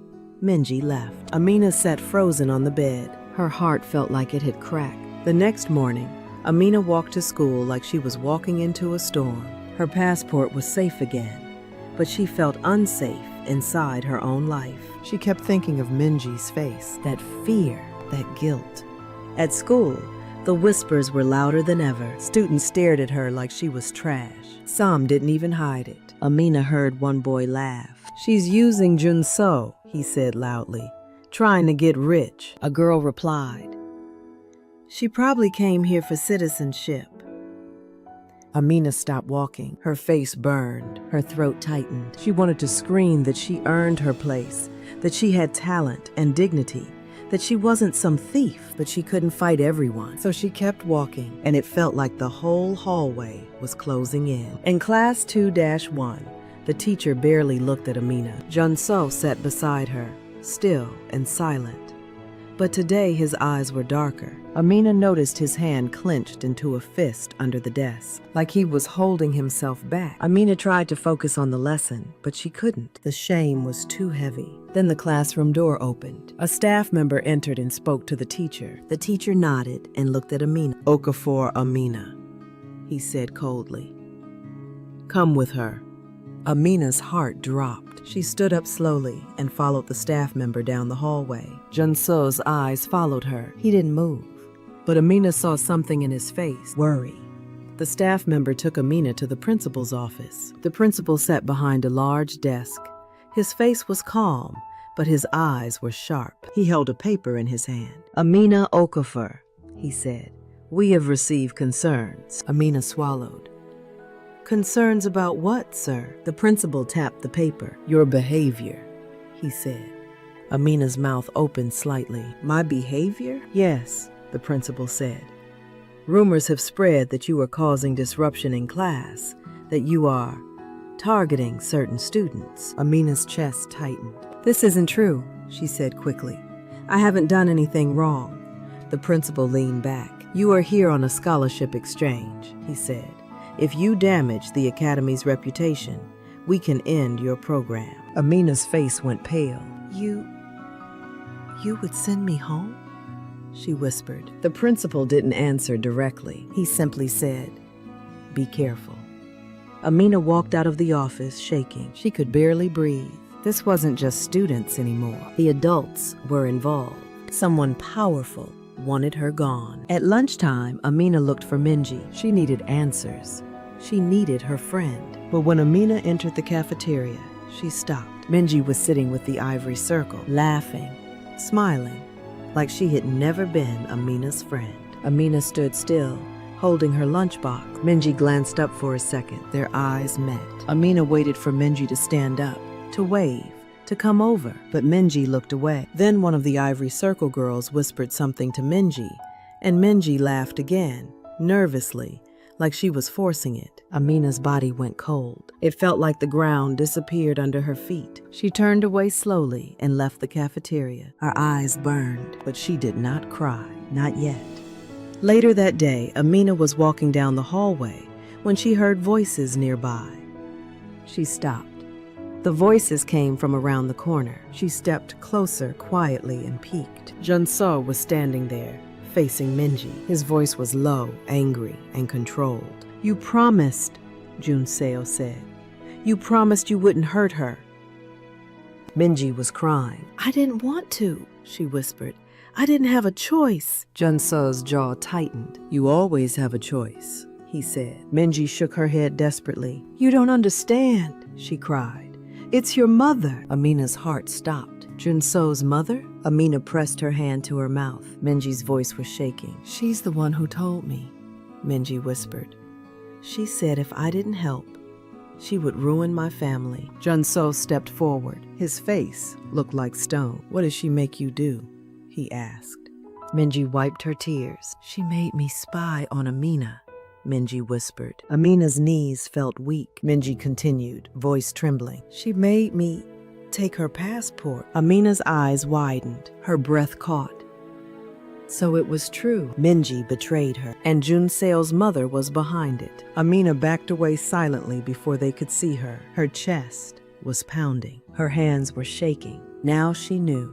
Minji left. Amina sat frozen on the bed. Her heart felt like it had cracked. The next morning, Amina walked to school like she was walking into a storm. Her passport was safe again, but she felt unsafe inside her own life. She kept thinking of Minji's face, that fear, that guilt. At school, the whispers were louder than ever. Students stared at her like she was trash. Some didn't even hide it. Amina heard one boy laugh. "She's using Junso," he said loudly, "trying to get rich." A girl replied, "She probably came here for citizenship." Amina stopped walking. Her face burned. Her throat tightened. She wanted to scream that she earned her place, that she had talent and dignity, that she wasn't some thief, but she couldn't fight everyone. So she kept walking, and it felt like the whole hallway was closing in. In class 2-1, the teacher barely looked at Amina. Junso sat beside her, still and silent. But today his eyes were darker. Amina noticed his hand clenched into a fist under the desk, like he was holding himself back. Amina tried to focus on the lesson, but she couldn't. The shame was too heavy. Then the classroom door opened. A staff member entered and spoke to the teacher. The teacher nodded and looked at Amina. "Okafor Amina," he said coldly. "Come with her." Amina's heart dropped. She stood up slowly and followed the staff member down the hallway. Junso's eyes followed her. He didn't move, but Amina saw something in his face, worry. The staff member took Amina to the principal's office. The principal sat behind a large desk. His face was calm, but his eyes were sharp. He held a paper in his hand. "Amina Okafor," he said, "we have received concerns." Amina swallowed. "Concerns about what, sir?" The principal tapped the paper. "Your behavior," he said. Amina's mouth opened slightly. "My behavior?" "Yes," the principal said. "Rumors have spread that you are causing disruption in class, that you are targeting certain students." Amina's chest tightened. "This isn't true," she said quickly. "I haven't done anything wrong." The principal leaned back. "You are here on a scholarship exchange," he said. "If you damage the academy's reputation, we can end your program." Amina's face went pale. You would send me home?" she whispered. The principal didn't answer directly. He simply said, "Be careful." Amina walked out of the office shaking. She could barely breathe. This wasn't just students anymore. The adults were involved. Someone powerful wanted her gone. At lunchtime, Amina looked for Minji. She needed answers. She needed her friend. But when Amina entered the cafeteria, she stopped. Minji was sitting with the ivory circle, laughing, smiling, like she had never been Amina's friend. Amina stood still, holding her lunchbox. Minji glanced up for a second. Their eyes met. Amina waited for Minji to stand up, to wave, to come over, but Minji looked away. Then one of the ivory circle girls whispered something to Minji, and Minji laughed again, nervously, like she was forcing it. Amina's body went cold. It felt like the ground disappeared under her feet. She turned away slowly and left the cafeteria. Her eyes burned, but she did not cry, not yet. Later that day, Amina was walking down the hallway when she heard voices nearby. She stopped. The voices came from around the corner. She stepped closer quietly and peeked. Junso was standing there, facing Minji. His voice was low, angry, and controlled. "You promised," Junseo said. "You promised you wouldn't hurt her." Minji was crying. "I didn't want to," she whispered. "I didn't have a choice." Junso's jaw tightened. "You always have a choice," he said. Minji shook her head desperately. "You don't understand," she cried. "It's your mother." Amina's heart stopped. Junso's mother? Amina pressed her hand to her mouth. Minji's voice was shaking. "She's the one who told me," Minji whispered. "She said if I didn't help, she would ruin my family." Junso stepped forward. His face looked like stone. "What did she make you do?" he asked. Minji wiped her tears. "She made me spy on Amina," Minji whispered. Amina's knees felt weak. Minji continued, voice trembling. "She made me take her passport." Amina's eyes widened. Her breath caught. So it was true. Minji betrayed her, and Junseo's mother was behind it. Amina backed away silently before they could see her. Her chest was pounding. Her hands were shaking. Now she knew.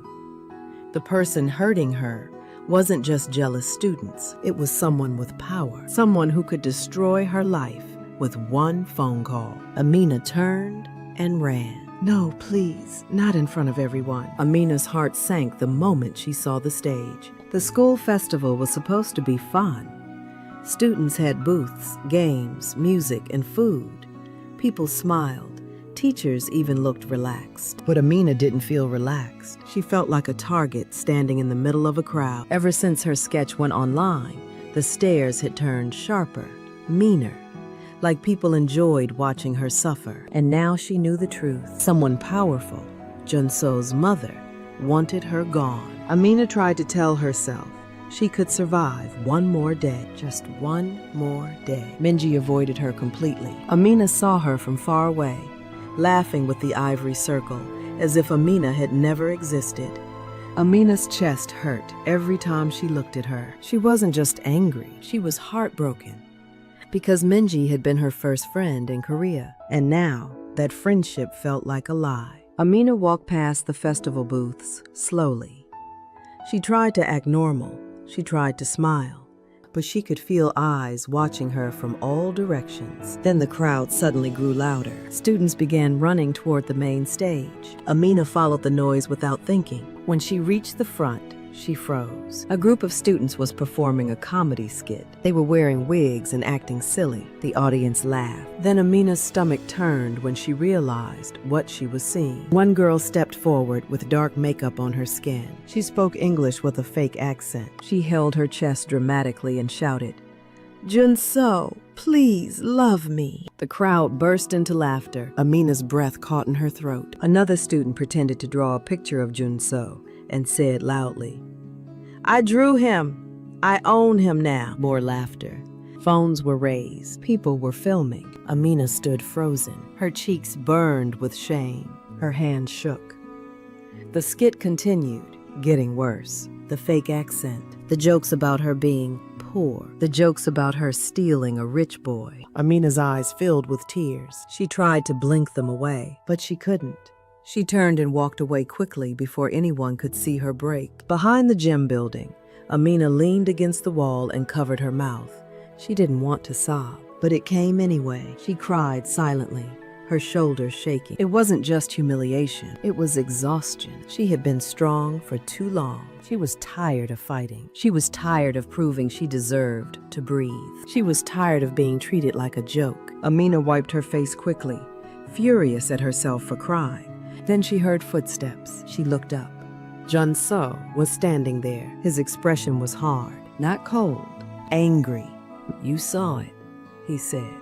The person hurting her wasn't just jealous students. It was someone with power, someone who could destroy her life with one phone call. Amina turned and ran. "No, please, not in front of everyone." Amina's heart sank the moment she saw the stage. The school festival was supposed to be fun. Students had booths, games, music, and food. People smiled. Teachers even looked relaxed. But Amina didn't feel relaxed. She felt like a target standing in the middle of a crowd. Ever since her sketch went online, the stares had turned sharper, meaner, like people enjoyed watching her suffer. And now she knew the truth. Someone powerful, Junso's mother, wanted her gone. Amina tried to tell herself she could survive one more day, just one more day. Minji avoided her completely. Amina saw her from far away, laughing with the ivory circle, as if Amina had never existed. Amina's chest hurt every time she looked at her. She wasn't just angry, she was heartbroken. Because Minji had been her first friend in Korea, and now that friendship felt like a lie. Amina walked past the festival booths slowly. She tried to act normal, she tried to smile, but she could feel eyes watching her from all directions. Then the crowd suddenly grew louder. Students began running toward the main stage. Amina followed the noise without thinking. When she reached the front, she froze. A group of students was performing a comedy skit. They were wearing wigs and acting silly. The audience laughed. Then Amina's stomach turned when she realized what she was seeing. One girl stepped forward with dark makeup on her skin. She spoke English with a fake accent. She held her chest dramatically and shouted, "Junso, please love me." The crowd burst into laughter. Amina's breath caught in her throat. Another student pretended to draw a picture of Junso and said loudly, "I drew him. I own him now." More laughter. Phones were raised. People were filming. Amina stood frozen. Her cheeks burned with shame. Her hands shook. The skit continued, getting worse. The fake accent, the jokes about her being poor, the jokes about her stealing a rich boy. Amina's eyes filled with tears. She tried to blink them away, but she couldn't. She turned and walked away quickly before anyone could see her break. Behind the gym building, Amina leaned against the wall and covered her mouth. She didn't want to sob, but it came anyway. She cried silently, her shoulders shaking. It wasn't just humiliation, it was exhaustion. She had been strong for too long. She was tired of fighting. She was tired of proving she deserved to breathe. She was tired of being treated like a joke. Amina wiped her face quickly, furious at herself for crying. Then she heard footsteps. She looked up. Junso was standing there. His expression was hard, not cold, angry. "You saw it," he said.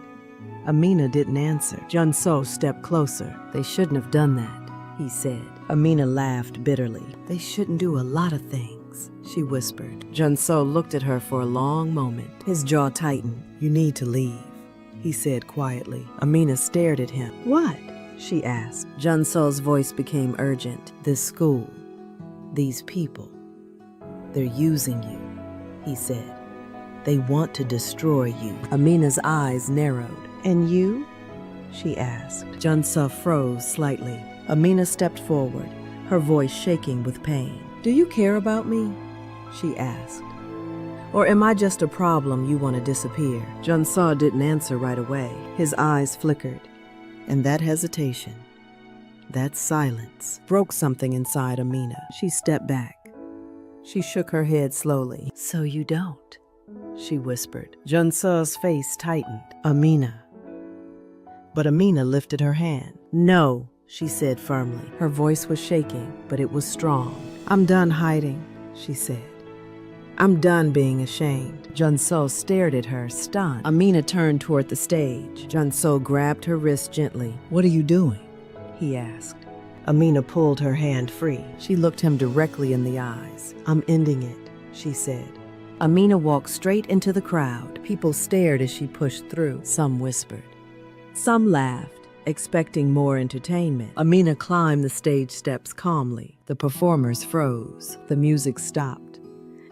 Amina didn't answer. Junso stepped closer. "They shouldn't have done that," he said. Amina laughed bitterly. "They shouldn't do a lot of things," she whispered. Junso looked at her for a long moment. His jaw tightened. "You need to leave," he said quietly. Amina stared at him. "What?" she asked. Junso's voice became urgent. "This school, these people, they're using you," he said. "They want to destroy you." Amina's eyes narrowed. "And you?" she asked. Junso froze slightly. Amina stepped forward, her voice shaking with pain. Do you care about me? She asked. Or am I just a problem you want to disappear? Junso didn't answer right away. His eyes flickered. And that hesitation, that silence, broke something inside Amina. She stepped back. She shook her head slowly. So you don't, she whispered. Junso's face tightened. Amina. But Amina lifted her hand. No, she said firmly. Her voice was shaking, but it was strong. I'm done hiding, she said. I'm done being ashamed. Junso stared at her, stunned. Amina turned toward the stage. Junso grabbed her wrist gently. What are you doing? He asked. Amina pulled her hand free. She looked him directly in the eyes. I'm ending it, she said. Amina walked straight into the crowd. People stared as she pushed through. Some whispered. Some laughed, expecting more entertainment. Amina climbed the stage steps calmly. The performers froze. The music stopped.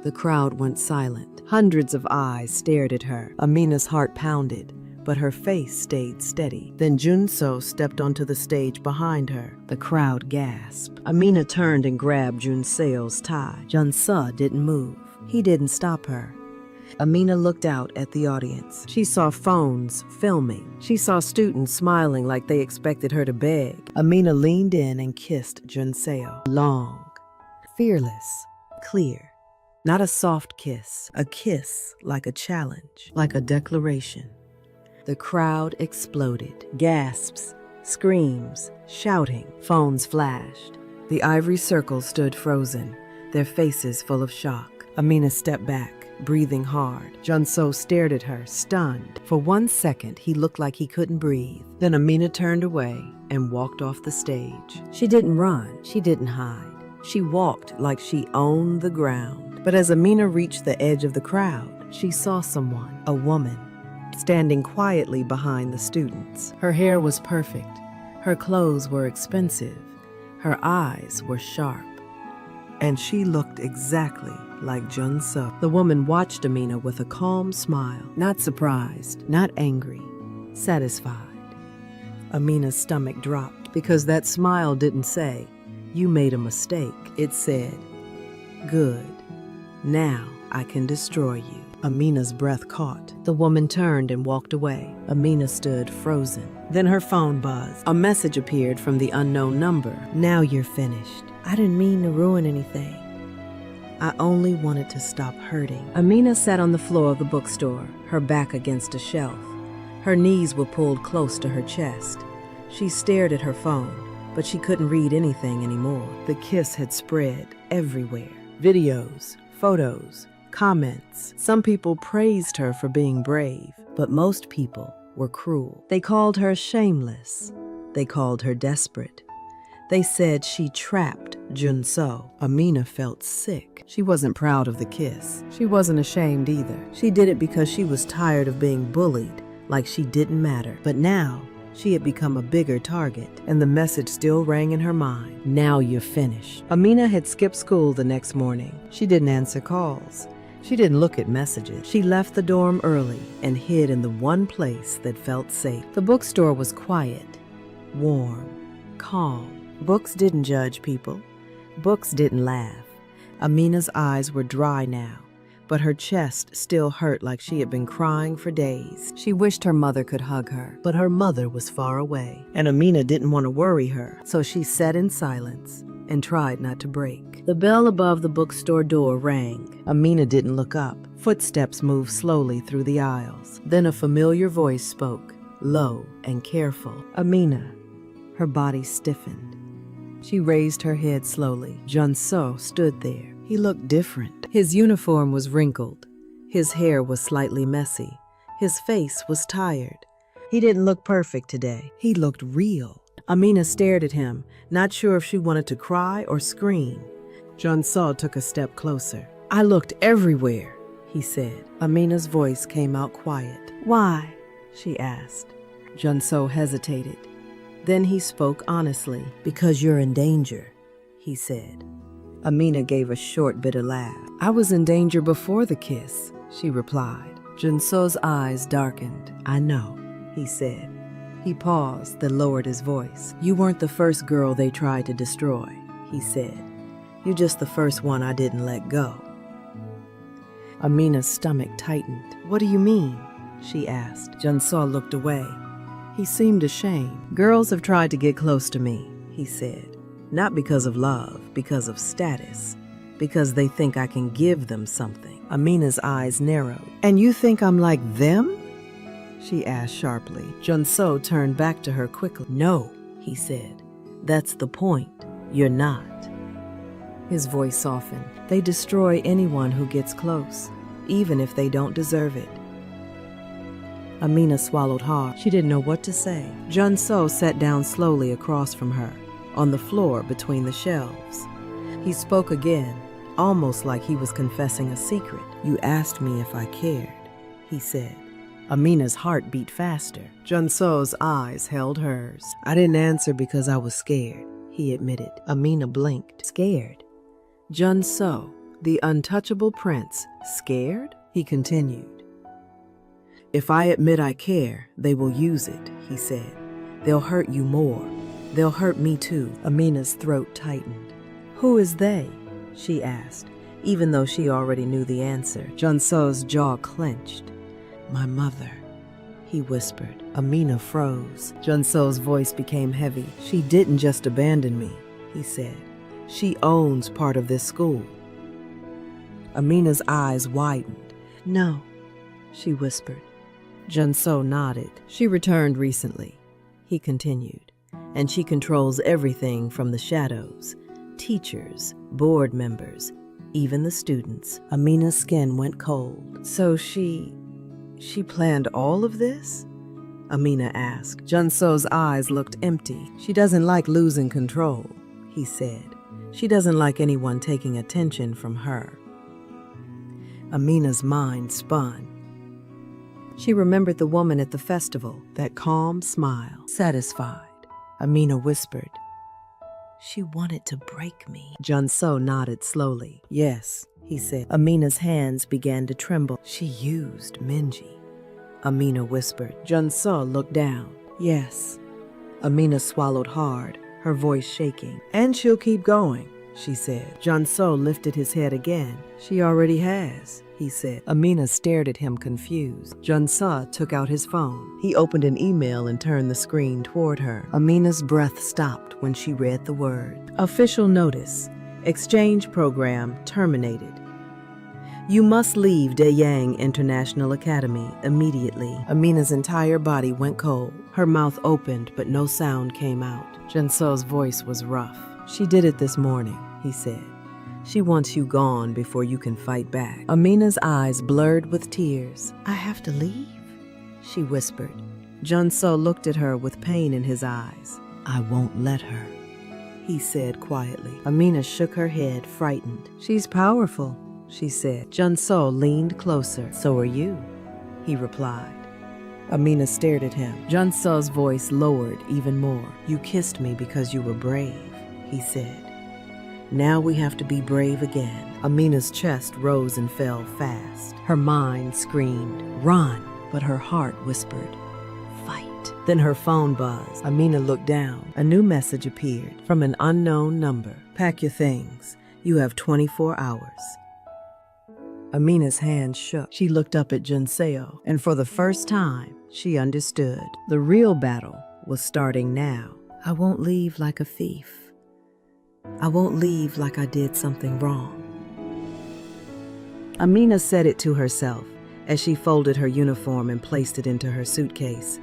The crowd went silent. Hundreds of eyes stared at her. Amina's heart pounded, but her face stayed steady. Then Junso stepped onto the stage behind her. The crowd gasped. Amina turned and grabbed Junseo's tie. Junso didn't move. He didn't stop her. Amina looked out at the audience. She saw phones filming. She saw students smiling like they expected her to beg. Amina leaned in and kissed Junseo. Long, fearless, clear. Not a soft kiss, a kiss like a challenge, like a declaration. The crowd exploded. Gasps, screams, shouting. Phones flashed. The ivory circle stood frozen, their faces full of shock. Amina stepped back, breathing hard. Junso stared at her, stunned. For 1 second, he looked like he couldn't breathe. Then Amina turned away and walked off the stage. She didn't run. She didn't hide. She walked like she owned the ground. But as Amina reached the edge of the crowd, she saw someone, a woman, standing quietly behind the students. Her hair was perfect. Her clothes were expensive. Her eyes were sharp. And she looked exactly like Junso. The woman watched Amina with a calm smile, not surprised, not angry, satisfied. Amina's stomach dropped because that smile didn't say, "You made a mistake." It said, "Good. Now I can destroy you." Amina's breath caught. The woman turned and walked away. Amina stood frozen. Then her phone buzzed. A message appeared from the unknown number. Now you're finished. I didn't mean to ruin anything. I only wanted to stop hurting. Amina sat on the floor of the bookstore, her back against a shelf. Her knees were pulled close to her chest. She stared at her phone, but she couldn't read anything anymore. The kiss had spread everywhere. Videos, photos, comments. Some people praised her for being brave, but most people were cruel. They called her shameless. They called her desperate. They said she trapped Junso. Amina felt sick. She wasn't proud of the kiss. She wasn't ashamed either. She did it because she was tired of being bullied, like she didn't matter. But now, she had become a bigger target, and the message still rang in her mind. Now you're finished. Amina had skipped school the next morning. She didn't answer calls. She didn't look at messages. She left the dorm early and hid in the one place that felt safe. The bookstore was quiet, warm, calm. Books didn't judge people. Books didn't laugh. Amina's eyes were dry now, but her chest still hurt like she had been crying for days. She wished her mother could hug her, but her mother was far away, and Amina didn't want to worry her, so she sat in silence and tried not to break. The bell above the bookstore door rang. Amina didn't look up. Footsteps moved slowly through the aisles. Then a familiar voice spoke, low and careful. Amina. Her body stiffened. She raised her head slowly. Junso stood there. He looked different. His uniform was wrinkled. His hair was slightly messy. His face was tired. He didn't look perfect today. He looked real. Amina stared at him, not sure if she wanted to cry or scream. Junso took a step closer. I looked everywhere, he said. Amina's voice came out quiet. Why? She asked. Junso hesitated. Then he spoke honestly. Because you're in danger, he said. Amina gave a short, bitter laugh. I was in danger before the kiss, she replied. Junso's eyes darkened. I know, he said. He paused, then lowered his voice. You weren't the first girl they tried to destroy, he said. You're just the first one I didn't let go. Amina's stomach tightened. What do you mean? She asked. Junso looked away. He seemed ashamed. Girls have tried to get close to me, he said. Not because of love, because of status. Because they think I can give them something. Amina's eyes narrowed. And you think I'm like them? She asked sharply. Junso turned back to her quickly. No, he said. That's the point. You're not. His voice softened. They destroy anyone who gets close, even if they don't deserve it. Amina swallowed hard. She didn't know what to say. Junso sat down slowly across from her, on the floor between the shelves. He spoke again, almost like he was confessing a secret. You asked me if I cared, he said. Amina's heart beat faster. Junso's eyes held hers. I didn't answer because I was scared, he admitted. Amina blinked. Scared? Junso, the untouchable prince, scared? He continued. If I admit I care, they will use it, he said. They'll hurt you more. They'll hurt me too. Amina's throat tightened. Who is they? She asked, even though she already knew the answer. Junso's jaw clenched. My mother, he whispered. Amina froze. Junso's voice became heavy. She didn't just abandon me, he said. She owns part of this school. Amina's eyes widened. No, she whispered. Junso nodded. She returned recently, he continued, and she controls everything from the shadows, teachers, board members, even the students. Amina's skin went cold. So she planned all of this? Amina asked. Junso's eyes looked empty. She doesn't like losing control, he said. She doesn't like anyone taking attention from her. Amina's mind spun. She remembered the woman at the festival, that calm smile, satisfied. Amina whispered, She wanted to break me. Junso nodded slowly. Yes, he said. Amina's hands began to tremble. She used Minji. Amina whispered. Junso looked down. Yes. Amina swallowed hard, her voice shaking. And she'll keep going, she said. Junso lifted his head again. She already has, he said. Amina stared at him confused. Junso took out his phone. He opened an email and turned the screen toward her. Amina's breath stopped when she read the word. Official notice. Exchange program terminated. You must leave Dayang International Academy immediately. Amina's entire body went cold. Her mouth opened, but no sound came out. Junso's voice was rough. She did it this morning, he said. She wants you gone before you can fight back. Amina's eyes blurred with tears. I have to leave? She whispered. Junso looked at her with pain in his eyes. I won't let her, he said quietly. Amina shook her head, frightened. She's powerful, she said. Junso leaned closer. So are you, he replied. Amina stared at him. Junso's voice lowered even more. You kissed me because you were brave, he said. Now we have to be brave again. Amina's chest rose and fell fast. Her mind screamed, run, but her heart whispered, fight. Then her phone buzzed. Amina looked down. A new message appeared from an unknown number. Pack your things. You have 24 hours. Amina's hands shook. She looked up at Junseo, and for the first time, she understood. The real battle was starting now. I won't leave like a thief. I won't leave like I did something wrong. Amina said it to herself as she folded her uniform and placed it into her suitcase.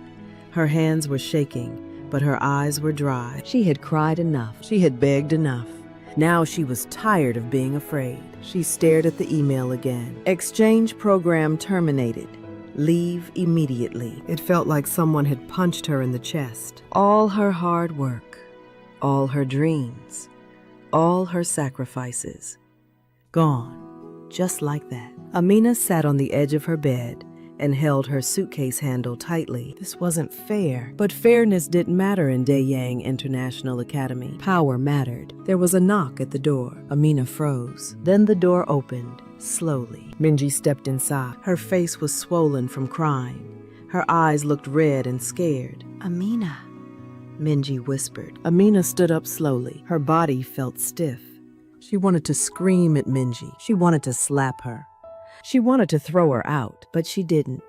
Her hands were shaking, but her eyes were dry. She had cried enough. She had begged enough. Now she was tired of being afraid. She stared at the email again. Exchange program terminated. Leave immediately. It felt like someone had punched her in the chest. All her hard work, all her dreams, all her sacrifices, gone, just like that. Amina sat on the edge of her bed and held her suitcase handle tightly. This wasn't fair, but fairness didn't matter in Dayang International Academy. Power mattered. There was a knock at the door. Amina froze. Then the door opened, slowly. Minji stepped inside. Her face was swollen from crying. Her eyes looked red and scared. Amina, Minji whispered. Amina stood up slowly. Her body felt stiff. She wanted to scream at Minji. She wanted to slap her. She wanted to throw her out, but she didn't.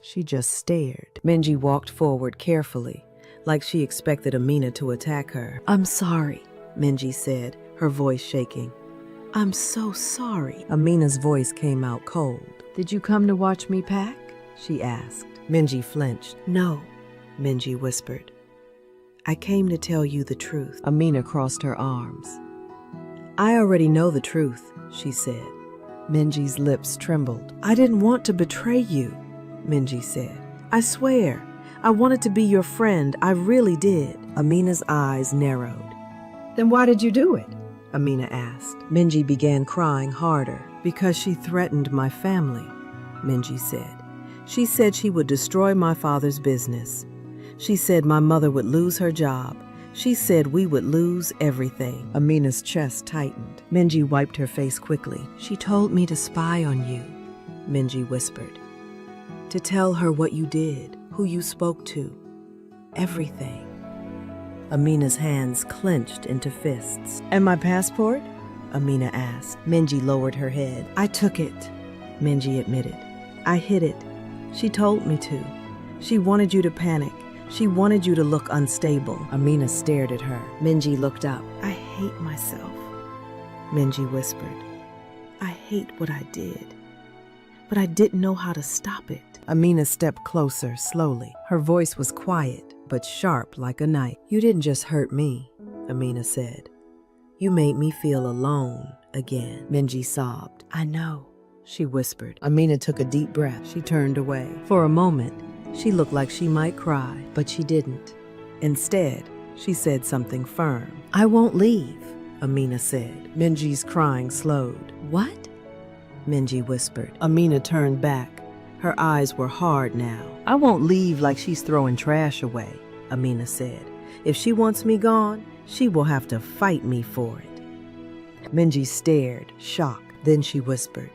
She just stared. Minji walked forward carefully, like she expected Amina to attack her. I'm sorry, Minji said, her voice shaking. I'm so sorry. Amina's voice came out cold. Did you come to watch me pack? She asked. Minji flinched. No, Minji whispered. I came to tell you the truth. Amina crossed her arms. I already know the truth, she said. Minji's lips trembled. I didn't want to betray you, Minji said. I swear, I wanted to be your friend. I really did. Amina's eyes narrowed. Then why did you do it? Amina asked. Minji began crying harder. Because she threatened my family, Minji said. She said she would destroy my father's business. She said my mother would lose her job. She said we would lose everything. Amina's chest tightened. Minji wiped her face quickly. She told me to spy on you, Minji whispered. To tell her what you did, who you spoke to, everything. Amina's hands clenched into fists. And my passport? Amina asked. Minji lowered her head. I took it, Minji admitted. I hid it. She told me to. She wanted you to panic. She wanted you to look unstable. Amina stared at her. Minji looked up. I hate myself, Minji whispered. I hate what I did, but I didn't know how to stop it. Amina stepped closer, slowly. Her voice was quiet, but sharp like a knife. You didn't just hurt me, Amina said. You made me feel alone again. Minji sobbed. I know, she whispered. Amina took a deep breath. She turned away. For a moment, she looked like she might cry, but she didn't. Instead, she said something firm. I won't leave, Amina said. Minji's crying slowed. What? Minji whispered. Amina turned back. Her eyes were hard now. I won't leave like she's throwing trash away, Amina said. If she wants me gone, she will have to fight me for it. Minji stared, shocked. Then she whispered,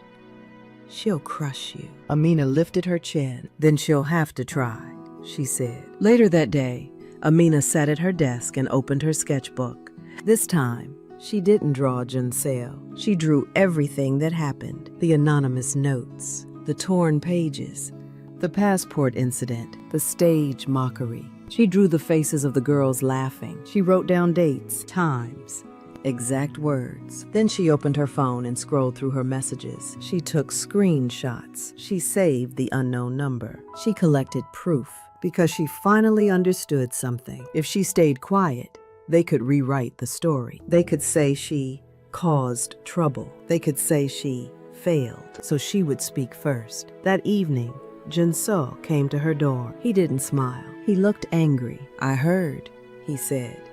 She'll crush you. Amina lifted her chin. Then she'll have to try, she said. Later that day, Amina sat at her desk and opened her sketchbook. This time, she didn't draw Junseo. She drew everything that happened. The anonymous notes, the torn pages, the passport incident, the stage mockery. She drew the faces of the girls laughing. She wrote down dates, times, exact words. Then she opened her phone and scrolled through her messages. She took screenshots. She saved the unknown number. She collected proof because she finally understood something. If she stayed quiet, they could rewrite the story. They could say she caused trouble. They could say she failed, so she would speak first. That evening, Junseo came to her door. He didn't smile. He looked angry. I heard, he said.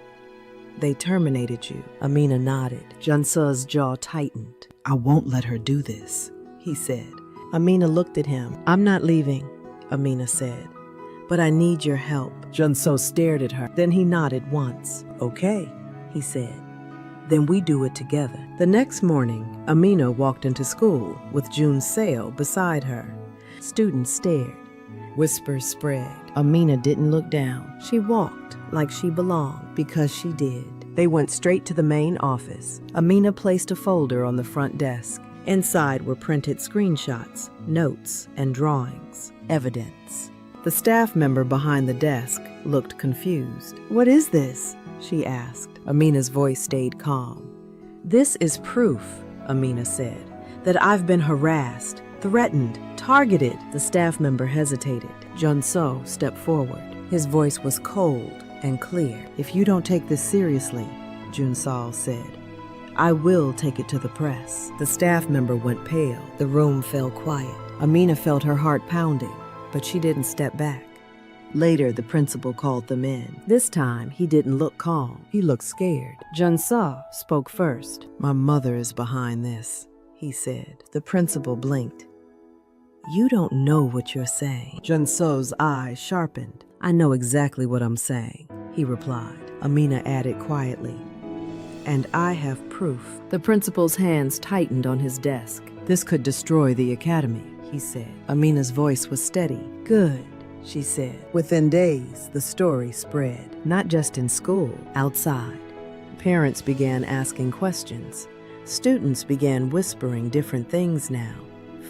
They terminated you. Amina nodded. Junseo's jaw tightened. I won't let her do this, he said. Amina looked at him. I'm not leaving, Amina said. But I need your help. Junseo stared at her. Then he nodded once. Okay, he said. Then we do it together. The next morning, Amina walked into school with Junseo beside her. Students stared. Whispers spread. Amina didn't look down. She walked like she belonged because she did. They went straight to the main office. Amina placed a folder on the front desk. Inside were printed screenshots, notes, and drawings. Evidence. The staff member behind the desk looked confused. What is this? She asked. Amina's voice stayed calm. This is proof, Amina said, that I've been harassed, threatened, targeted. The staff member hesitated. Junseo stepped forward. His voice was cold and clear. If you don't take this seriously, Junseo said, I will take it to the press. The staff member went pale. The room fell quiet. Amina felt her heart pounding, but she didn't step back. Later, the principal called them in. This time, he didn't look calm. He looked scared. Junseo spoke first. My mother is behind this, he said. The principal blinked. You don't know what you're saying. Junseo's eyes sharpened. I know exactly what I'm saying, he replied. Amina added quietly. And I have proof. The principal's hands tightened on his desk. This could destroy the academy, he said. Amina's voice was steady. Good, she said. Within days, the story spread, not just in school, outside. Parents began asking questions. Students began whispering different things now,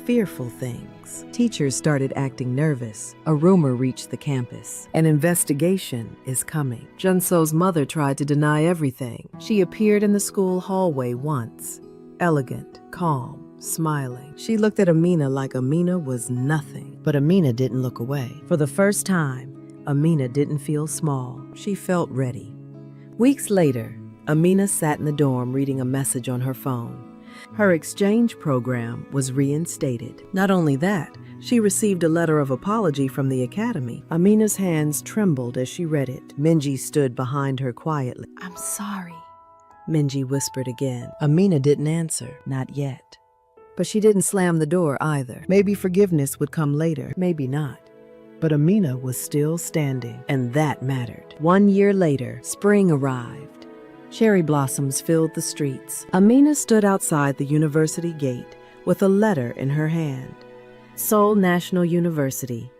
fearful things. Teachers started acting nervous. A rumor reached the campus. An investigation is coming. Junso's mother tried to deny everything. She appeared in the school hallway once, elegant, calm, smiling. She looked at Amina like Amina was nothing. But Amina didn't look away. For the first time, Amina didn't feel small. She felt ready. Weeks later, Amina sat in the dorm reading a message on her phone. Her exchange program was reinstated. Not only that, she received a letter of apology from the academy. Amina's hands trembled as she read it. Minji stood behind her quietly. "I'm sorry," Minji whispered again. Amina didn't answer, not yet. But she didn't slam the door either. Maybe forgiveness would come later, maybe not. But Amina was still standing, and that mattered. 1 year later, spring arrived. Cherry blossoms filled the streets. Amina stood outside the university gate with a letter in her hand. Seoul National University,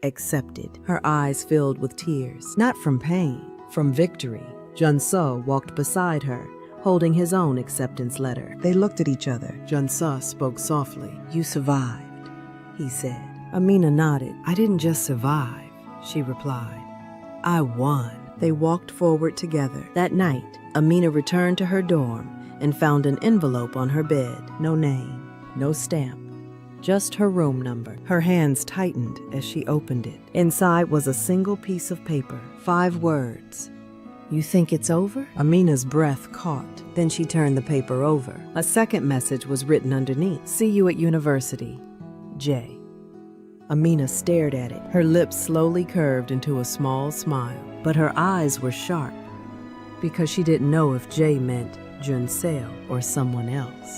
accepted. Her eyes filled with tears, not from pain, from victory. Junso walked beside her, holding his own acceptance letter. They looked at each other. Junso spoke softly. "You survived," he said. Amina nodded. "I didn't just survive," she replied. "I won." They walked forward together. That night, Amina returned to her dorm and found an envelope on her bed. No name, no stamp, just her room number. Her hands tightened as she opened it. Inside was a single piece of paper, 5 words. "You think it's over?" Amina's breath caught. Then she turned the paper over. A second message was written underneath. "See you at university, J." Amina stared at it. Her lips slowly curved into a small smile, but her eyes were sharp because she didn't know if J meant Junseo or someone else.